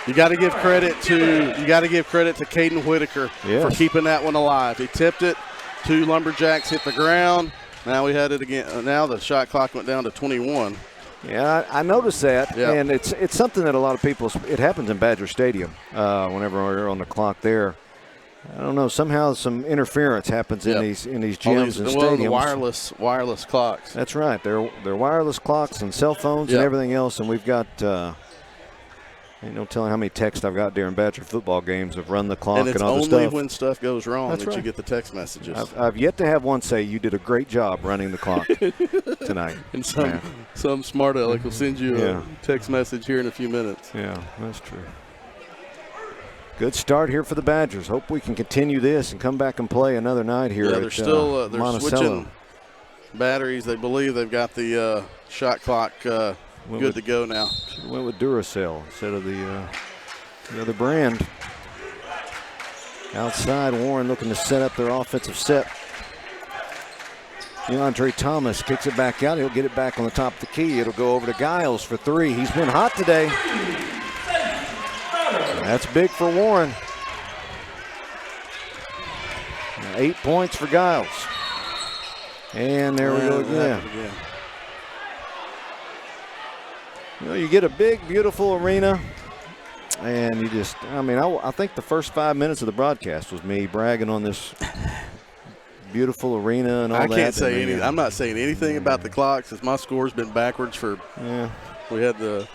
You got to give credit to Caden Whitaker for keeping that one alive. He tipped it. 2 Lumberjacks hit the ground. Now we had it again. Now the shot clock went down to 21. Yeah, I noticed that, yeah. And it's something that a lot of people, it happens in Badger Stadium whenever we're on the clock there. I don't know, somehow some interference happens in these gyms and stadiums. The wireless clocks. That's right. They're wireless clocks and cell phones and everything else, and we've got ain't no telling how many texts I've got during Badger football games of run the clock and all the stuff. And it's only when stuff goes wrong that you get the text messages. I've yet to have one say, you did a great job running the clock tonight. And some smart aleck will send you a text message here in a few minutes. Yeah, that's true. Good start here for the Badgers. Hope we can continue this and come back and play another night here. Yeah, they're switching batteries. They believe they've got the shot clock good to go now. Went with Duracell instead of the other brand. Outside, Warren looking to set up their offensive set. DeAndre Thomas kicks it back out. He'll get it back on the top of the key. It'll go over to Giles for 3. He's been hot today. That's big for Warren. 8 points for Giles. And there we go again. You get a big, beautiful arena, and you just, I think the first 5 minutes of the broadcast was me bragging on this beautiful arena and all that. I can't say anything. I'm not saying anything about the clocks because my score's been backwards for, we had the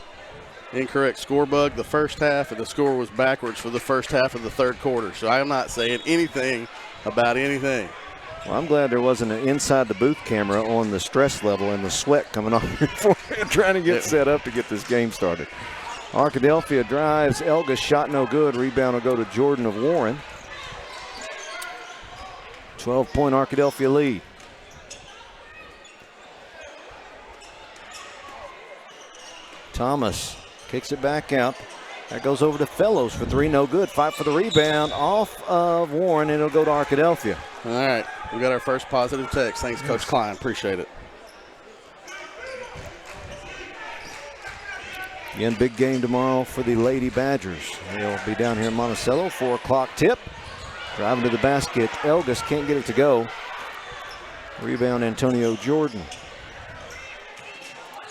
incorrect score bug the first half, and the score was backwards for the first half of the third quarter. So I'm not saying anything about anything. Well, I'm glad there wasn't an inside the booth camera on the stress level and the sweat coming off your forehead trying to get set up to get this game started. Arkadelphia drives. Elga's shot no good. Rebound will go to Jordan of Warren. 12-point Arkadelphia lead. Thomas kicks it back out. That goes over to Fellows for 3, no good. Fight for the rebound off of Warren, and it'll go to Arkadelphia. All right, we got our first positive text. Thanks, Coach Klein. Appreciate it. Again, big game tomorrow for the Lady Badgers. They'll be down here in Monticello. 4 o'clock tip. Driving to the basket. Elgas can't get it to go. Rebound, Antonio Jordan.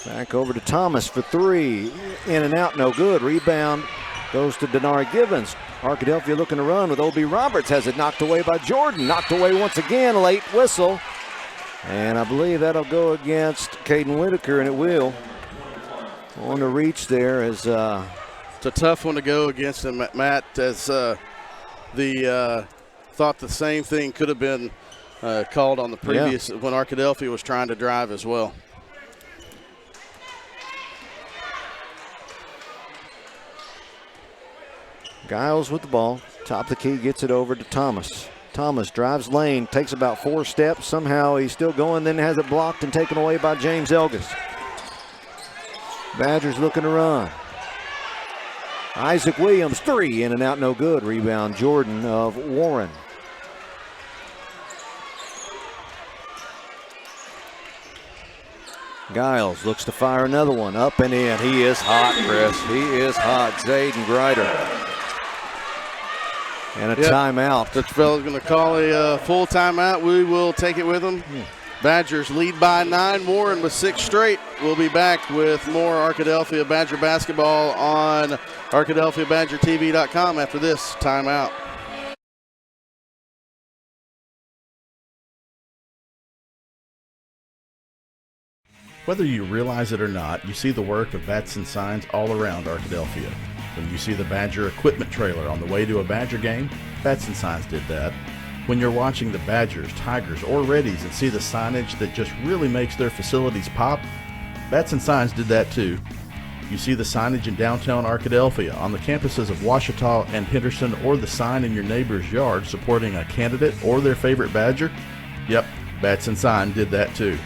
Back over to Thomas for 3. In and out, no good. Rebound goes to Denari Givens. Arkadelphia looking to run with O.B. Roberts. Has it knocked away by Jordan. Knocked away once again. Late whistle. And I believe that'll go against Caden Whitaker, and it will. On the reach there is it's a tough one to go against him, Matt, as thought the same thing could have been called on the previous when Arkadelphia was trying to drive as well. Giles with the ball. Top of the key, gets it over to Thomas. Thomas drives lane, takes about 4 steps. Somehow he's still going, then has it blocked and taken away by James Elgas. Badgers looking to run. Isaac Williams, 3, in and out, no good. Rebound, Jordan of Warren. Giles looks to fire another one, up and in. He is hot, Chris. He is hot. Zayden Grider. And a timeout. This fella's going to call a full timeout. We will take it with him. Badgers lead by 9. Warren with 6 straight. We'll be back with more Arkadelphia Badger basketball on ArkadelphiaBadgerTV.com after this timeout. Whether you realize it or not, you see the work of Batson Signs all around Arkadelphia. When you see the Badger equipment trailer on the way to a Badger game, Batson Signs did that. When you're watching the Badgers, Tigers, or Reddies and see the signage that just really makes their facilities pop, Batson Signs did that too. You see the signage in downtown Arkadelphia, on the campuses of Ouachita and Henderson, or the sign in your neighbor's yard supporting a candidate or their favorite Badger? Yep, Batson Sign did that too.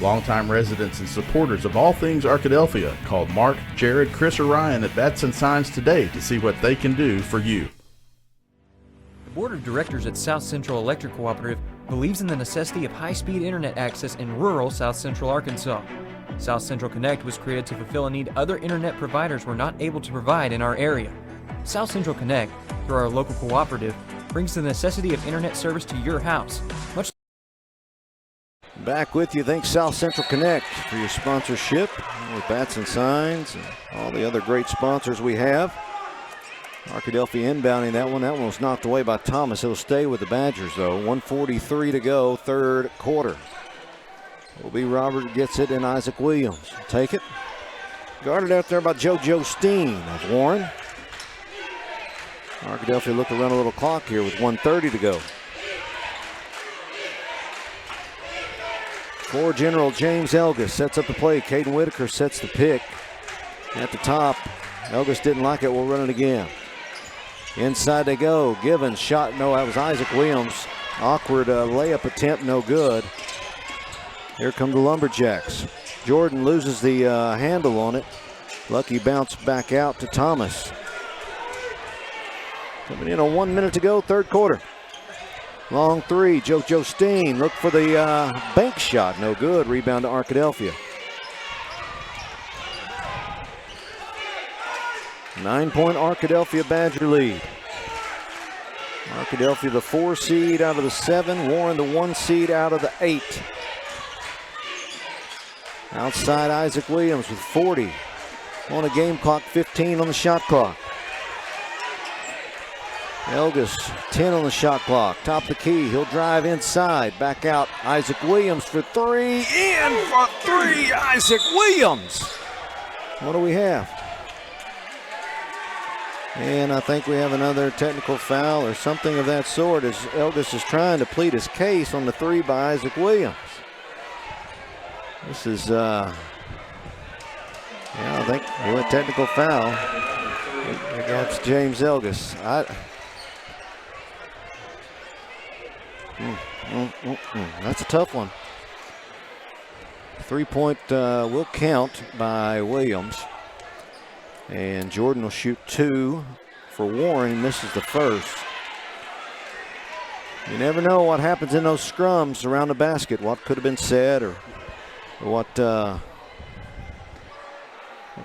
Longtime residents and supporters of all things Arkadelphia called Mark, Jared, Chris, or Ryan at Batson Signs today to see what they can do for you. The Board of Directors at South Central Electric Cooperative believes in the necessity of high-speed internet access in rural South Central Arkansas. South Central Connect was created to fulfill a need other internet providers were not able to provide in our area. South Central Connect, through our local cooperative, brings the necessity of internet service to your house. Back with you. Thanks, South Central Connect, for your sponsorship with Batson Signs and all the other great sponsors we have. Arkadelphia inbounding that one. That one was knocked away by Thomas. He'll stay with the Badgers, though. 1:43 to go, third quarter. Will be Robert gets it, and Isaac Williams take it. Guarded out there by JoJo Steen of Warren. Arkadelphia looked to run a little clock here with 1:30 to go. For General James Elgis sets up the play. Caden Whitaker sets the pick at the top. Elgis didn't like it. We'll run it again. Inside they go. Givens shot. No, that was Isaac Williams. Awkward layup attempt. No good. Here come the Lumberjacks. Jordan loses the handle on it. Lucky bounce back out to Thomas. Coming in on 1 minute to go, third quarter. Long three, JoJo Steen look for the bank shot, no good. Rebound to Arkadelphia. 9-point Arkadelphia Badger lead. Arkadelphia the 4 seed out of the 7, Warren the 1 seed out of the 8. Outside Isaac Williams with 40 on a game clock, 15 on the shot clock. Elgis, 10 on the shot clock. Top of the key. He'll drive inside. Back out. Isaac Williams for 3. In for 3. Isaac Williams. What do we have? And I think we have another technical foul or something of that sort as Elgis is trying to plead his case on the 3 by Isaac Williams. This is, I think we went technical foul against James Elgis. That's a tough one. 3-point will count by Williams. And Jordan will shoot 2 for Warren. He misses the first. You never know what happens in those scrums around the basket. What could have been said or what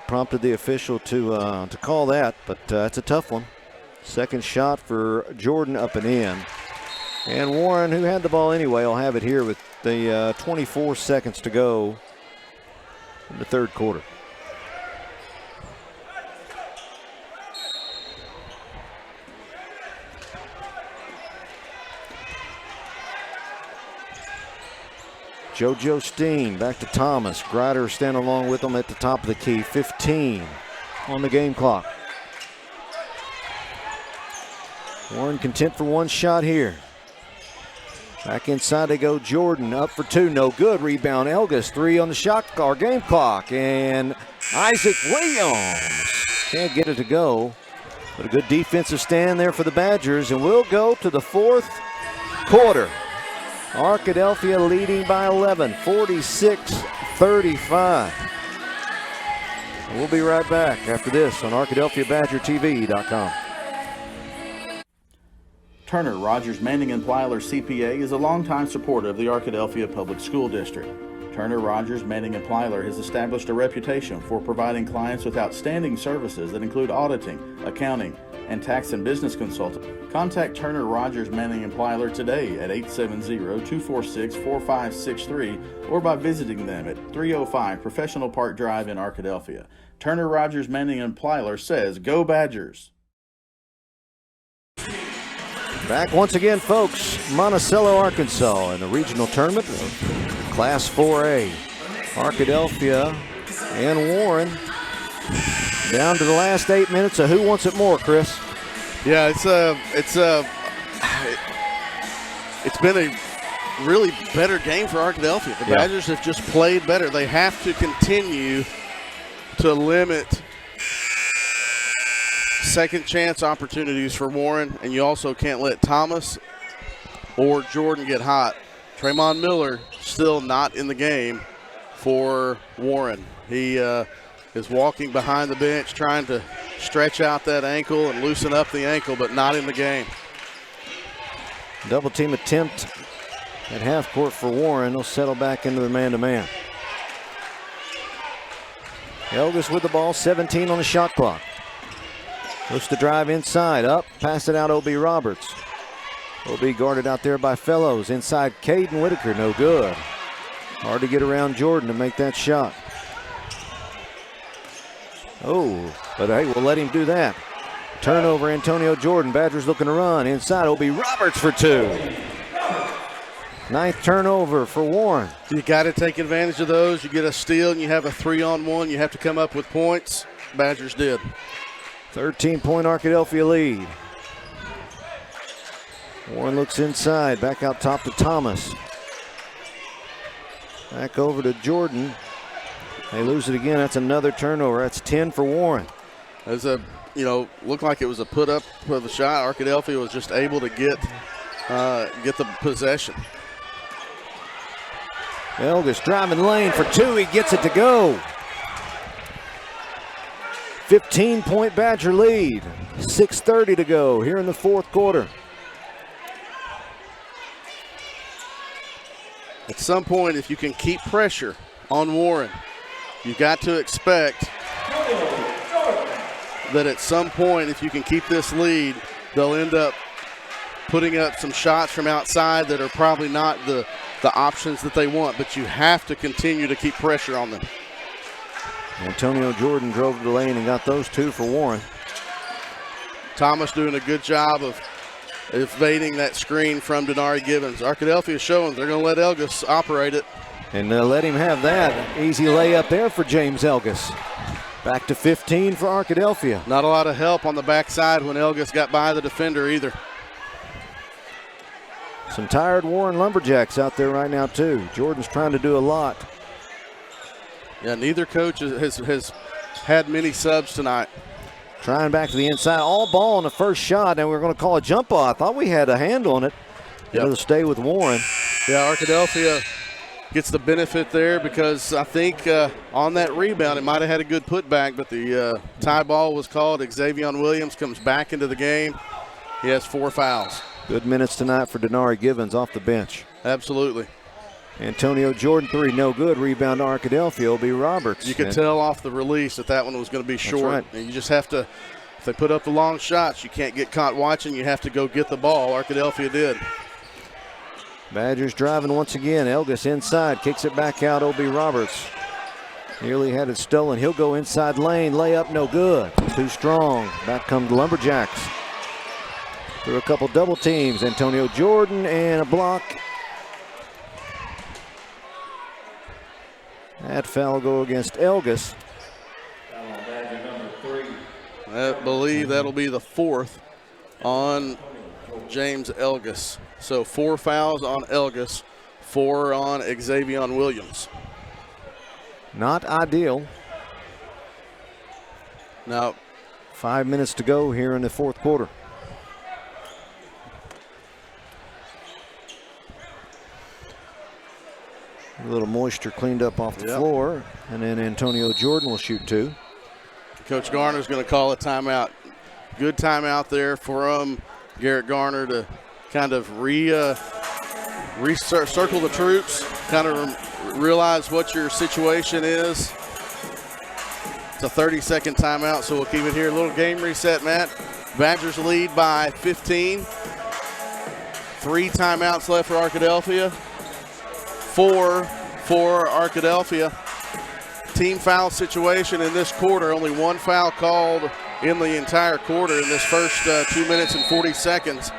prompted the official to call that. But it's a tough one. Second shot for Jordan up and in. And Warren, who had the ball anyway, will have it here with the 24 seconds to go in the third quarter. JoJo Steen back to Thomas. Grider standing along with him at the top of the key. 15 on the game clock. Warren content for one shot here. Back inside they go. Jordan up for 2, no good. Rebound Elgis, 3 on the shot clock, game clock, and Isaac Williams can't get it to go. But a good defensive stand there for the Badgers, and we'll go to the fourth quarter. Arkadelphia leading by 11, 46-35. We'll be right back after this on ArkadelphiaBadgerTV.com. Turner Rogers Manning & Plyler CPA is a longtime supporter of the Arkadelphia Public School District. Turner Rogers Manning & Plyler has established a reputation for providing clients with outstanding services that include auditing, accounting, and tax and business consulting. Contact Turner Rogers Manning & Plyler today at 870-246-4563 or by visiting them at 305 Professional Park Drive in Arkadelphia. Turner Rogers Manning & Plyler says, "Go Badgers!" Back once again, folks. Monticello, Arkansas in the regional tournament of Class 4A. Arkadelphia and Warren down to the last 8 minutes of who wants it more, Chris? Yeah, it's been a really better game for Arkadelphia. The Badgers have just played better. They have to continue to limit second chance opportunities for Warren, and you also can't let Thomas or Jordan get hot. Tremont Miller still not in the game for Warren. He is walking behind the bench trying to stretch out that ankle and loosen up the ankle, but not in the game. Double team attempt at half court for Warren. They'll settle back into the man-to-man. Elgis with the ball, 17 on the shot clock. Looks to drive inside, up, pass it out O.B. Roberts. O.B. guarded out there by Fellows. Inside Caden Whitaker, no good. Hard to get around Jordan to make that shot. Oh, but hey, we'll let him do that. Turnover, Antonio Jordan. Badgers looking to run. Inside, O.B. Roberts for two. Ninth turnover for Warren. You got to take advantage of those. You get a steal and you have a 3-on-1. You have to come up with points. Badgers did. 13-point Arkadelphia lead. Warren looks inside, back out top to Thomas. Back over to Jordan. They lose it again. That's another turnover. That's 10 for Warren. As looked like it was a put up of the shot. Arkadelphia was just able to get the possession. Elgis driving lane for two. He gets it to go. 15-point Badger lead. 6:30 to go here in the fourth quarter. At some point, if you can keep pressure on Warren, you've got to expect that at some point, if you can keep this lead, they'll end up putting up some shots from outside that are probably not the options that they want, but you have to continue to keep pressure on them. Antonio Jordan drove to the lane and got those two for Warren. Thomas doing a good job of evading that screen from Denari Gibbons. Arkadelphia showing they're going to let Elgis operate it. And let him have that. Easy layup there for James Elgis. Back to 15 for Arkadelphia. Not a lot of help on the backside when Elgis got by the defender either. Some tired Warren Lumberjacks out there right now too. Jordan's trying to do a lot. Yeah, neither coach has had many subs tonight. Trying back to the inside. All ball on the first shot, and we're going to call a jump ball. I thought we had a hand on it. Yep. It'll stay with Warren. Yeah, Arkadelphia gets the benefit there because I think on that rebound it might have had a good putback, but the tie ball was called. Xavier Williams comes back into the game. He has 4 fouls. Good minutes tonight for Denari Gibbons off the bench. Absolutely. Antonio Jordan, 3, no good. Rebound to Arkadelphia, O.B. Roberts. You could tell off the release that one was going to be short. Right. And you just have to, if they put up the long shots, you can't get caught watching. You have to go get the ball. Arkadelphia did. Badgers driving once again. Elgis inside, kicks it back out. O.B. Roberts nearly had it stolen. He'll go inside lane. Layup, no good. Too strong. Back come the Lumberjacks. Through a couple double teams. Antonio Jordan and a block. That foul will go against Elgis. I believe that'll be the 4th on James Elgis. So 4 fouls on Elgis, 4 on Xavier Williams. Not ideal. Now, 5 minutes to go here in the fourth quarter. A little moisture cleaned up off the floor, and then Antonio Jordan will shoot 2. Coach Garner's going to call a timeout. Good timeout there for Garrett Garner to kind of circle the troops, kind of realize what your situation is. It's a 30-second timeout, so we'll keep it here. A little game reset, Matt. Badgers lead by 15. 3 timeouts left for Arkadelphia. 4 for Arkadelphia. Team foul situation in this quarter. Only 1 foul called in the entire quarter in this first 2 minutes and 40 seconds.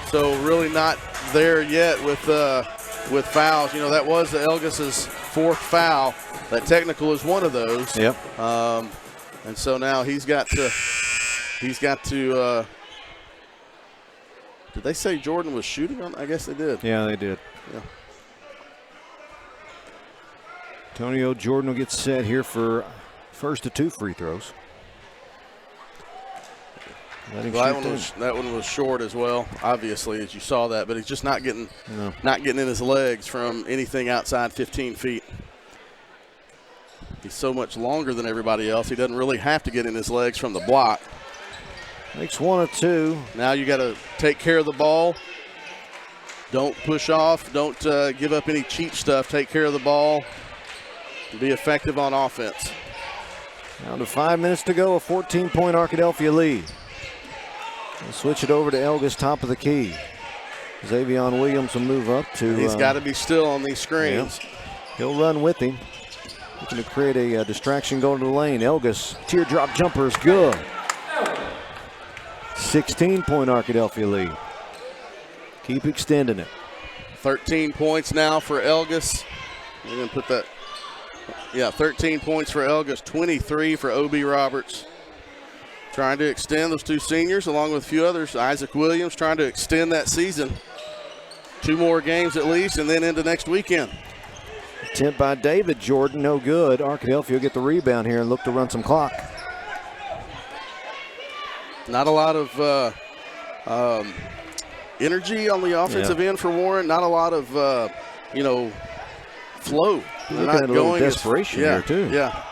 So really not there yet with fouls. You know, that was Elgis's 4th foul. That technical is one of those. Yep. And so now he's got to did they say Jordan was shooting on? I guess they did. Yeah, they did. Yeah. Antonio Jordan will get set here for first of 2 free throws. That one was short as well, obviously, as you saw that, but he's just not getting in his legs from anything outside 15 feet. He's so much longer than everybody else. He doesn't really have to get in his legs from the block. Makes 1 of 2. Now you got to take care of the ball. Don't push off. Don't give up any cheap stuff. Take care of the ball. Be effective on offense. Down to 5 minutes to go, a 14-point Arkadelphia lead. We'll switch it over to Elgis, top of the key. Xavion Williams will move up to. He's got to be still on these screens. Yeah. He'll run with him. Looking to create a distraction going to the lane. Elgis, teardrop jumper is good. 16-point Arkadelphia lead. Keep extending it. 13 points now for Elgis. We're going to put that. Yeah, 13 points for Elgis, 23 for O.B. Roberts. Trying to extend those 2 seniors along with a few others. Isaac Williams trying to extend that season. 2 more games at least and then into next weekend. Attempt by David Jordan, no good. Arkadelphia will get the rebound here and look to run some clock. Not a lot of energy on the offensive end for Warren. Not a lot of, flow. They're not at a little desperation here, too. Yeah.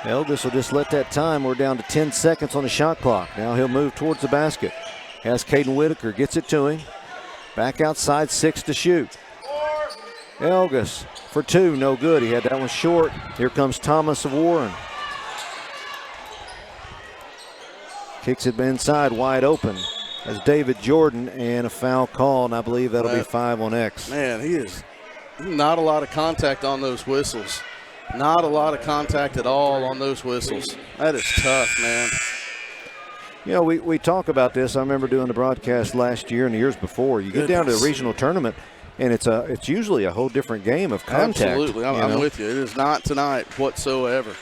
Elgis will just let that time. We're down to 10 seconds on the shot clock. Now he'll move towards the basket. Has Caden Whitaker, gets it to him. Back outside, 6 to shoot. Elgis for 2, no good. He had that one short. Here comes Thomas of Warren. Kicks it inside, wide open. As David Jordan, and a foul call, and I believe that'll be 5 on X. Man, he is not a lot of contact on those whistles. Not a lot of contact at all on those whistles. That is tough, man. You know, we talk about this. I remember doing the broadcast last year and the years before. You get down to the regional tournament, and it's usually a whole different game of contact. Absolutely, I'm with you. It is not tonight whatsoever.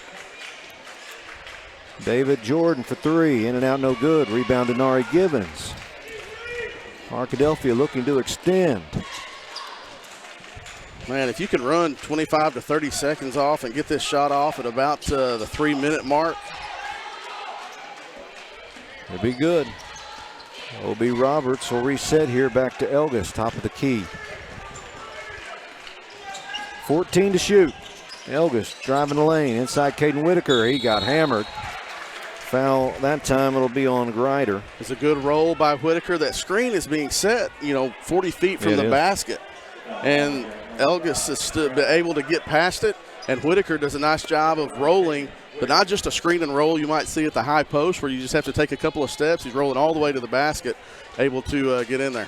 David Jordan for 3, in and out, no good. Rebound to Nari Gibbons. Arkadelphia looking to extend. Man, if you can run 25 to 30 seconds off and get this shot off at about the 3-minute mark, it'd be good. O.B. Roberts will reset here back to Elgis, top of the key. 14 to shoot. Elgis driving the lane. Inside Caden Whitaker. He got hammered. Foul that time, it'll be on Grider. It's a good roll by Whitaker. That screen is being set, 40 feet from the basket. And Elgis is able to get past it, and Whitaker does a nice job of rolling, but not just a screen and roll you might see at the high post where you just have to take a couple of steps. He's rolling all the way to the basket, able to get in there.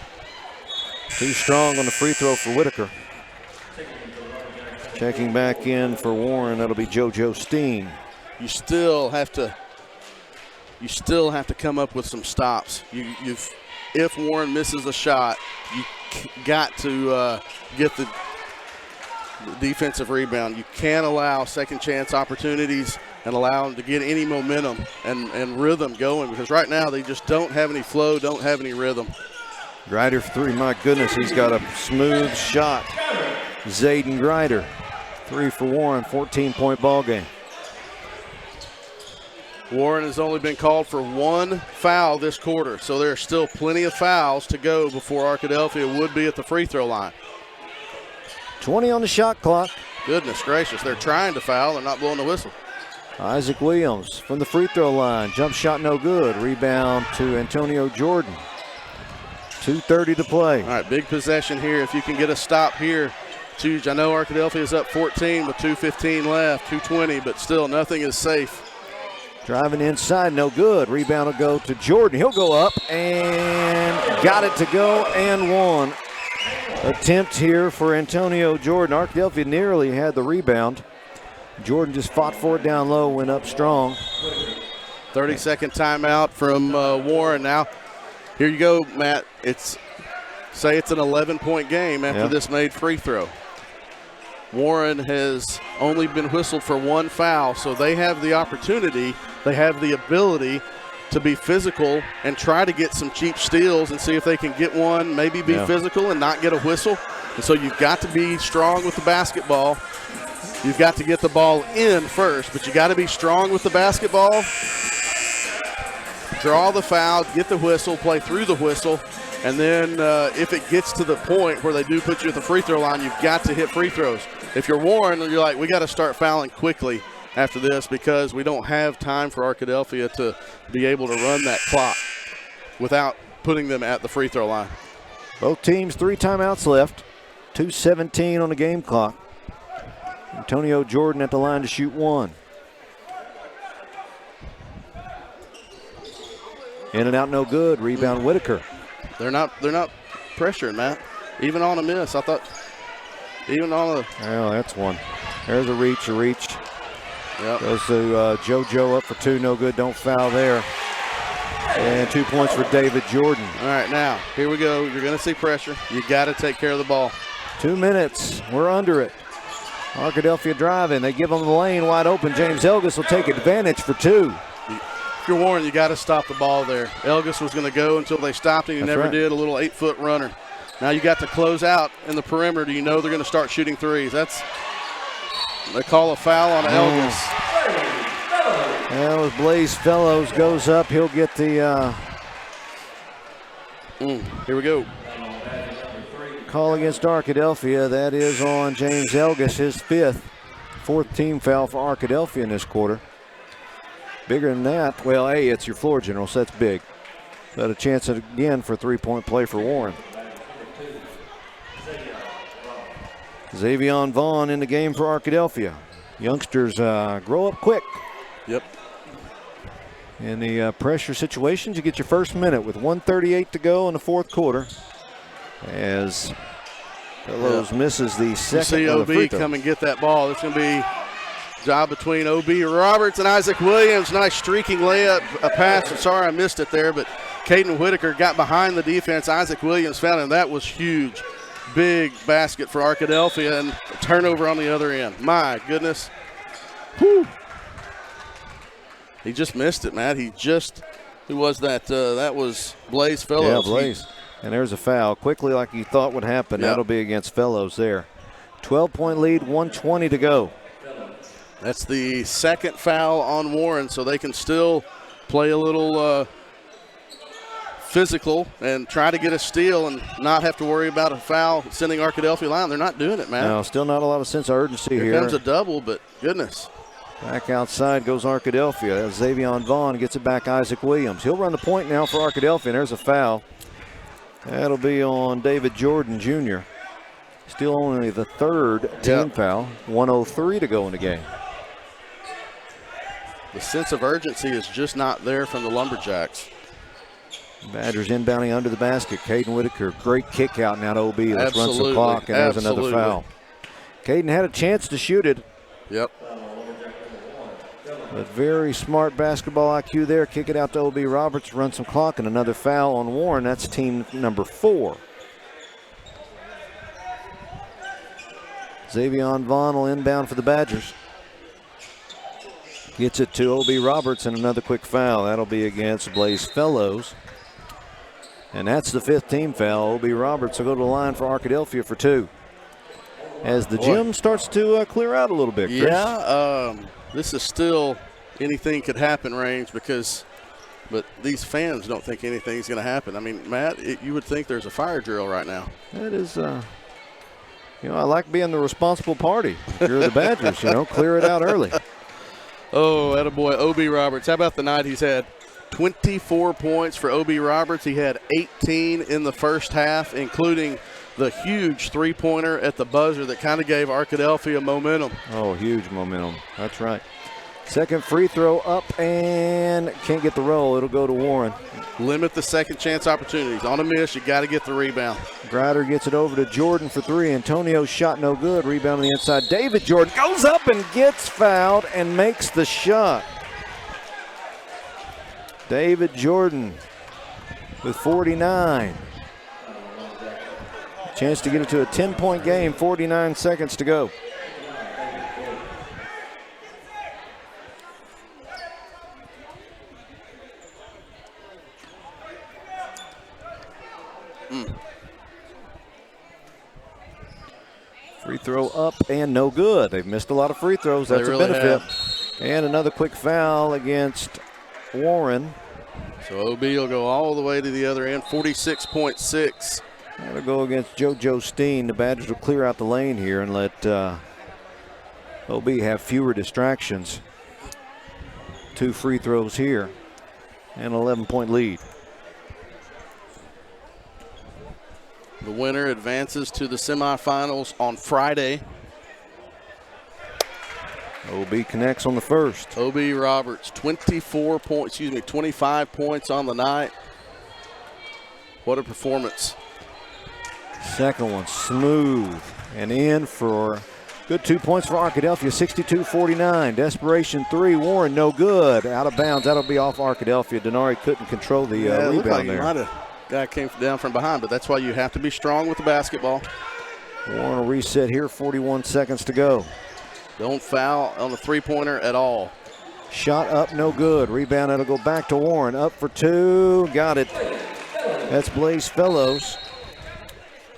Too strong on the free throw for Whitaker. Checking back in for Warren, that'll be JoJo Steen. You still have to come up with some stops. If Warren misses a shot, you got to get the defensive rebound. You can't allow second chance opportunities and allow them to get any momentum and rhythm going, because right now they just don't have any flow, don't have any rhythm. Grider for 3, my goodness, he's got a smooth shot. Zayden Grider, 3 for Warren, 14-point ball game. Warren has only been called for 1 foul this quarter, so there are still plenty of fouls to go before Arkadelphia would be at the free throw line. 20 on the shot clock. Goodness gracious, they're trying to foul, they're not blowing the whistle. Isaac Williams from the free throw line. Jump shot no good. Rebound to Antonio Jordan. 2:30 to play. All right, big possession here. If you can get a stop here. I know Arkadelphia is up 14 with 2:15 left, 2:20, but still nothing is safe. Driving inside, no good. Rebound will go to Jordan. He'll go up and got it to go and one. Attempt here for Antonio Jordan. Arkadelphia nearly had the rebound. Jordan just fought for it down low, went up strong. 30-second timeout from Warren now. Here you go, Matt. Say it's an 11-point game after this made free throw. Warren has only been whistled for 1 foul, so they have the opportunity, they have the ability to be physical and try to get some cheap steals and see if they can get one, maybe be physical and not get a whistle. And so you've got to be strong with the basketball. You've got to get the ball in first, but you got to be strong with the basketball. Draw the foul, get the whistle, play through the whistle, and then if it gets to the point where they do put you at the free throw line, you've got to hit free throws. If you're Warren, you're like, we got to start fouling quickly after this because we don't have time for Arkadelphia to be able to run that clock without putting them at the free throw line. Both teams 3 timeouts left. 2:17 on the game clock. Antonio Jordan at the line to shoot 1. In and out, no good. Rebound, Whitaker. They're not pressuring, Matt. Even on a miss, I thought. Even on a. Oh, that's one. There's a reach. Yep. Goes to JoJo up for 2, no good. Don't foul there. And 2 points for David Jordan. All right, now here we go. You're going to see pressure. You got to take care of the ball. 2 minutes. We're under it. Arkadelphia driving. They give them the lane wide open. James Elgis will take advantage for 2. If you're Warren, you got to stop the ball there. Elgis was going to go until they stopped him. He never did. A little 8-foot runner. Now you got to close out in the perimeter. You know they're going to start shooting threes. They call a foul on Elgis. That was Blaze Fellows goes up. He'll get the here we go. Call against Arkadelphia. That is on James Elgis, his 4th team foul for Arkadelphia in this quarter. Bigger than that, well, hey, it's your floor general, so that's big. But a chance again for 3-point play for Warren. Xavion Vaughn in the game for Arkadelphia. Youngsters grow up quick. Yep. In the pressure situations, you get your first minute with 1:38 to go in the 4th quarter. As Fellows misses the second. You see OB come and get that ball. It's going to be job between OB Roberts and Isaac Williams. Nice streaking layup, a pass. I'm sorry I missed it there, but Caden Whitaker got behind the defense. Isaac Williams found it, and that was huge. Big basket for Arkadelphia and a turnover on the other end. My goodness. Whew. He just missed it, Matt. Who was that? That was Blaze Fellows. Yeah, Blaze. And there's a foul. Quickly, like you thought would happen. Yep. That'll be against Fellows there. 12-point lead, 1:20 to go. That's the second foul on Warren, so they can still play a little physical and try to get a steal and not have to worry about a foul sending Arkadelphia line. They're not doing it, man. No, still not a lot of sense of urgency here. Here comes a double, but goodness. Back outside goes Arkadelphia. Xavion Vaughn gets it back, Isaac Williams. He'll run the point now for Arkadelphia, and there's a foul. That'll be on David Jordan, Jr. Still only the 3rd team foul. 1:03 to go in the game. The sense of urgency is just not there from the Lumberjacks. Badgers inbounding under the basket. Caden Whitaker, great kick out now to OB. Let's run some clock, and there's another foul. Caden had a chance to shoot it. Yep. But very smart basketball IQ there. Kick it out to OB Roberts, run some clock, and another foul on Warren. That's team number 4. Xavion Vaughn will inbound for the Badgers. Gets it to OB Roberts, and another quick foul. That'll be against Blaze Fellows. And that's the 5th team foul. OB Roberts will go to the line for Arkadelphia for 2. As the gym starts to clear out a little bit, Chris. Yeah, this is still anything could happen range but these fans don't think anything's going to happen. I mean, Matt, you would think there's a fire drill right now. That is, I like being the responsible party. If you're the Badgers, clear it out early. Oh, attaboy, O.B. Roberts. How about the night he's had? 24 points for O.B. Roberts. He had 18 in the first half, including the huge three-pointer at the buzzer that kind of gave Arkadelphia momentum. Oh, huge momentum. That's right. Second free throw up and can't get the roll. It'll go to Warren. Limit the second chance opportunities. On a miss, you got to get the rebound. Grider gets it over to Jordan for 3. Antonio's shot no good. Rebound on the inside. David Jordan goes up and gets fouled and makes the shot. David Jordan with 49. Chance to get it to a 10-point game. 49 seconds to go. Free throw up and no good. They've missed a lot of free throws. That's really a benefit. have. And another quick foul against Warren. So OB will go all the way to the other end, 46.6. That'll go against JoJo Steen. The Badgers will clear out the lane here and let OB have fewer distractions. 2 free throws here and an 11-point lead. The winner advances to the semifinals on Friday. OB connects on the first. OB Roberts, 25 points on the night. What a performance. Second one smooth and in for good 2 points for Arkadelphia, 62-49. Desperation 3, Warren no good. Out of bounds, that'll be off Arkadelphia. Denari couldn't control the It looked like rebound there. might have guy came down from behind, but that's why you have to be strong with the basketball. Warren will reset here, 41 seconds to go. Don't foul on the three-pointer at all. Shot up, no good. Rebound, it'll go back to Warren. Up for 2, got it. That's Blaze Fellows.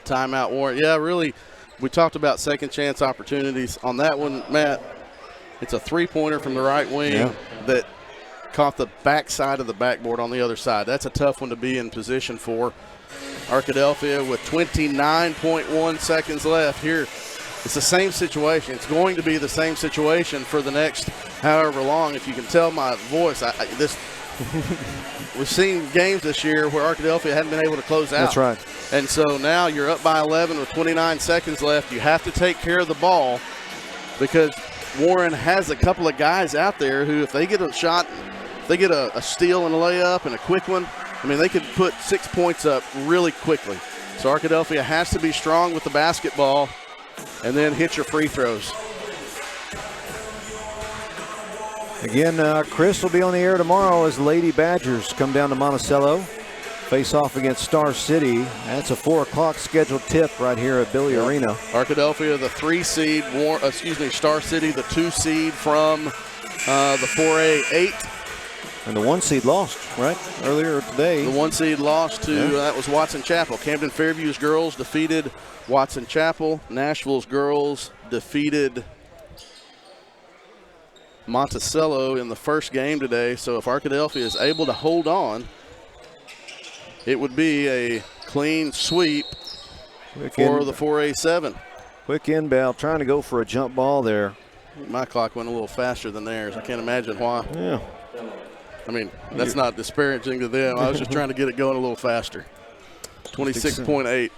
Timeout, Warren. Yeah, really, we talked about second chance opportunities. On that one, Matt, it's a three-pointer from the right wing that caught the backside of the backboard on the other side. That's a tough one to be in position for. Arkadelphia with 29.1 seconds left here. It's the same situation. It's going to be the same situation for the next however long. If you can tell my voice, we've seen games this year where Arkadelphia hadn't been able to close out. That's right. And so now you're up by 11 with 29 seconds left. You have to take care of the ball because Warren has a couple of guys out there who, if they get a shot, if they get a steal and a layup and a quick one, I mean, they could put 6 points up really quickly. So Arkadelphia has to be strong with the basketball and then hit your free throws. Again, Chris will be on the air tomorrow as Lady Badgers come down to Monticello. Face off against Star City. That's a 4 o'clock scheduled tip right here at Billy Arena. Arkadelphia, the 3 seed, Star City, the 2 seed from the 4A 8. And the 1 seed lost, right, earlier today. The 1 seed lost to, that was Watson Chapel. Camden Fairview's girls defeated Watson Chapel. Nashville's girls defeated Monticello in the first game today. So if Arkadelphia is able to hold on, it would be a clean sweep for the 4A7. Quick inbound, trying to go for a jump ball there. My clock went a little faster than theirs. I can't imagine why. Yeah. I mean, that's not disparaging to them. I was just trying to get it going a little faster. 26.8.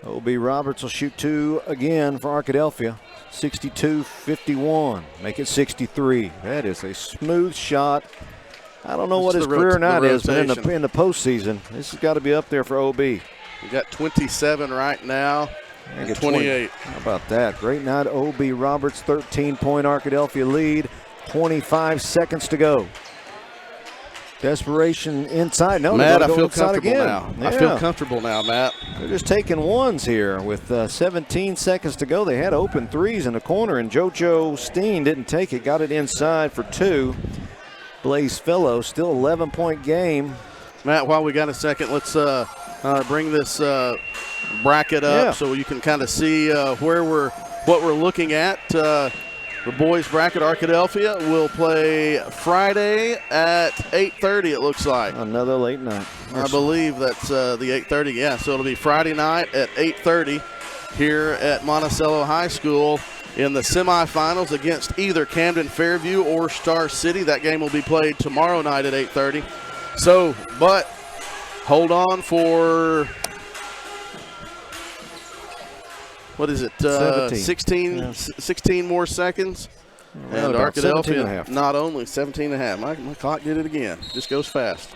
OB Roberts will shoot 2 again for Arkadelphia. 62-51. Make it 63. That is a smooth shot. I don't know what his career night is, but in the postseason, this has got to be up there for OB. We got 27 right now. And 28. How about that? Great night, OB Roberts, 13-point Arkadelphia lead. 25 seconds to go. Desperation inside. No, Matt, I go feel inside comfortable again. now. Yeah. I feel comfortable now, Matt. They're just taking ones here with 17 seconds to go. They had open threes in the corner, and JoJo Steen didn't take it. Got it inside for 2. Blaze Fellows, still 11-point game. Matt, while we got a second, let's bring this bracket up so you can kind of see what we're looking at. The boys bracket, Arkadelphia will play Friday at 8:30, it looks like. Another late night. I believe that's the 8:30, yeah. So it'll be Friday night at 8:30 here at Monticello High School in the semifinals against either Camden Fairview or Star City. That game will be played tomorrow night at 8:30. So, but hold on for, what is it, 16 more seconds. And Arkadelphia, not only 17 and a half. My clock did it again. Just goes fast.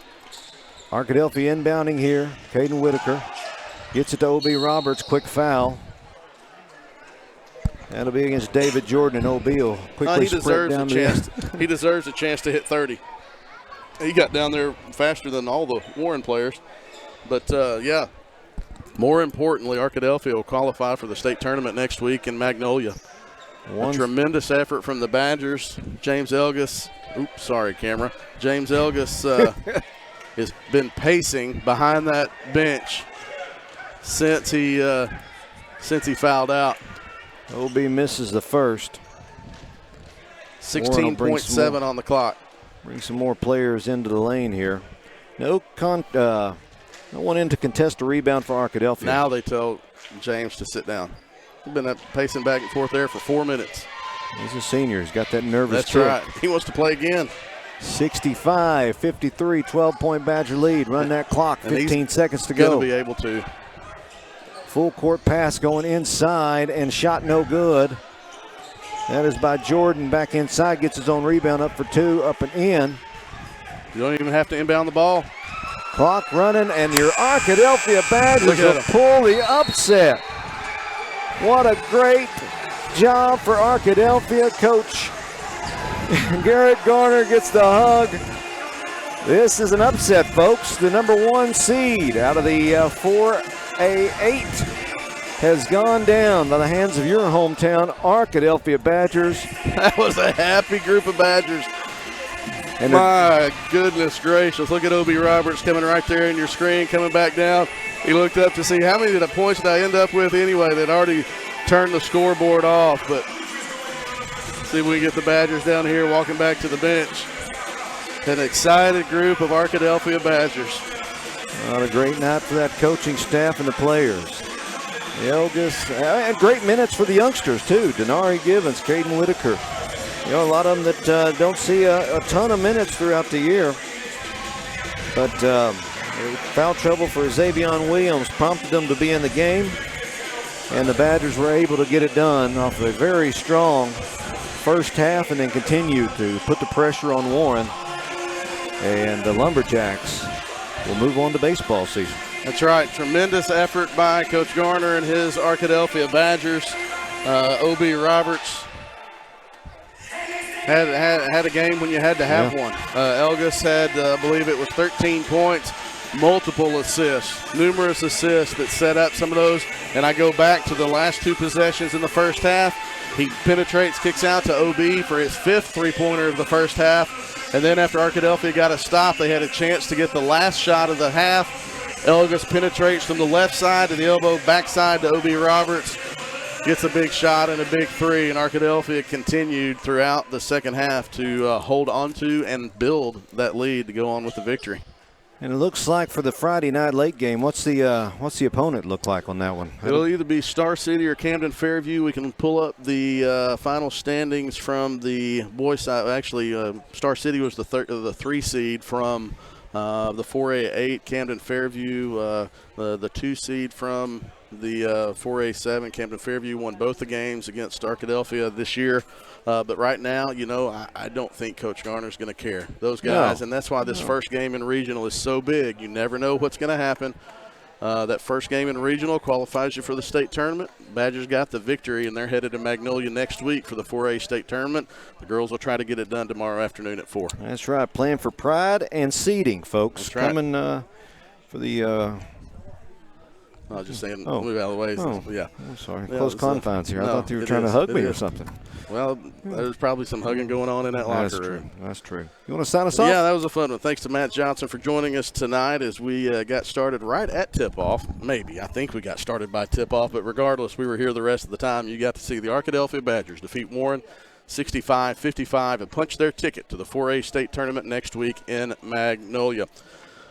Arkadelphia inbounding here. Caden Whitaker gets it to OB Roberts. Quick foul. That'll be against David Jordan, and OB will quickly sprint down the end. He deserves a chance to hit 30. He got down there faster than all the Warren players. But, yeah, more importantly, Arkadelphia will qualify for the state tournament next week in Magnolia. A tremendous effort from the Badgers. James Elgis, James Elgis has been pacing behind that bench since he fouled out. OB misses the first. 16.7 on the clock. Bring some more players into the lane here. No one in to contest a rebound for Arkadelphia. Now they tell James to sit down. He's been pacing back and forth there for 4 minutes. He's a senior. He's got that nervous That's kick. right. He wants to play again. 65-53, 12-point Badger lead. Run that clock, 15 seconds to Going go. to be able to. Full court pass going inside and shot no good. That is by Jordan. Back inside, gets his own rebound up for two, up and in. You don't even have to inbound the ball. Clock running, and your Arkadelphia Badgers will pull the upset. What a great job for Arkadelphia. Coach Garrett Garner gets the hug. This is an upset, folks. The number 1 seed out of the 4A8 has gone down by the hands of your hometown Arkadelphia Badgers. That was a happy group of Badgers. And my goodness gracious, look at O.B. Roberts coming right there in your screen, coming back down. He looked up to see how many points did I end up with anyway. They'd already turned the scoreboard off, but see if we can get the Badgers down here walking back to the bench. An excited group of Arkadelphia Badgers. What a great night for that coaching staff and the players. The eldest, and great minutes for the youngsters too. Denari Givens, Caden Whitaker. You know, a lot of them that don't see a ton of minutes throughout the year. But foul trouble for Xavion Williams prompted them to be in the game. And the Badgers were able to get it done off of a very strong first half and then continue to put the pressure on Warren. And the Lumberjacks will move on to baseball season. That's right. Tremendous effort by Coach Garner and his Arkadelphia Badgers. O.B. Roberts had a game when you had to have one. Elgus had, I believe it was 13 points, multiple assists, numerous assists that set up some of those. And I go back to the last 2 possessions in the first half. He penetrates, kicks out to O.B. for his 5th three-pointer of the first half. And then after Arkadelphia got a stop, they had a chance to get the last shot of the half. Elgus penetrates from the left side to the elbow, backside to O.B. Roberts. Gets a big shot and a big three, and Arkadelphia continued throughout the second half to hold on to and build that lead to go on with the victory. And it looks like for the Friday night late game, what's the opponent look like on that one? It'll either be Star City or Camden Fairview. We can pull up the final standings from the boys' side. Actually, Star City was the 3 seed from the 4A8. Camden Fairview, the 2 seed from the 4A7. Camden Fairview won both the games against Arkadelphia this year. But right now, you know, I don't think Coach Garner's going to care. Those guys, and that's why this first game in regional is so big. You never know what's going to happen. That first game in regional qualifies you for the state tournament. Badgers got the victory, and they're headed to Magnolia next week for the 4A state tournament. The girls will try to get it done tomorrow afternoon at 4. That's right. Playing for pride and seeding, folks. That's right. Coming for the I was just saying, move out of the way. Yeah. I'm sorry. Yeah, Close confines here. No, I thought you were trying to hug me or something. Well, there's probably some hugging going on in that locker room. That's true. You want to sign us off? Yeah, that was a fun one. Thanks to Matt Johnson for joining us tonight as we got started right at tip-off. Maybe. I think we got started by tip-off, but regardless, we were here the rest of the time. You got to see the Arkadelphia Badgers defeat Warren 65-55 and punch their ticket to the 4A state tournament next week in Magnolia.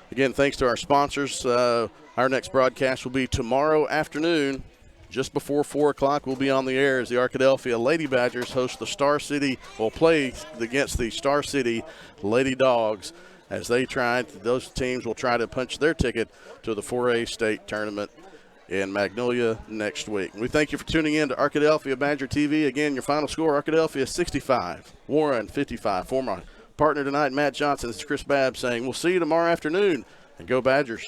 Again, thanks to our sponsors. Our next broadcast will be tomorrow afternoon. Just before 4 o'clock, we'll be on the air as the Arkadelphia Lady Badgers host the Star City, will play against the Star City Lady Dogs as those teams will try to punch their ticket to the 4A state tournament in Magnolia next week. We thank you for tuning in to Arkadelphia Badger TV. Again, your final score, Arkadelphia 65, Warren 55. For my partner tonight, Matt Johnson, this is Chris Babb saying we'll see you tomorrow afternoon, and go Badgers.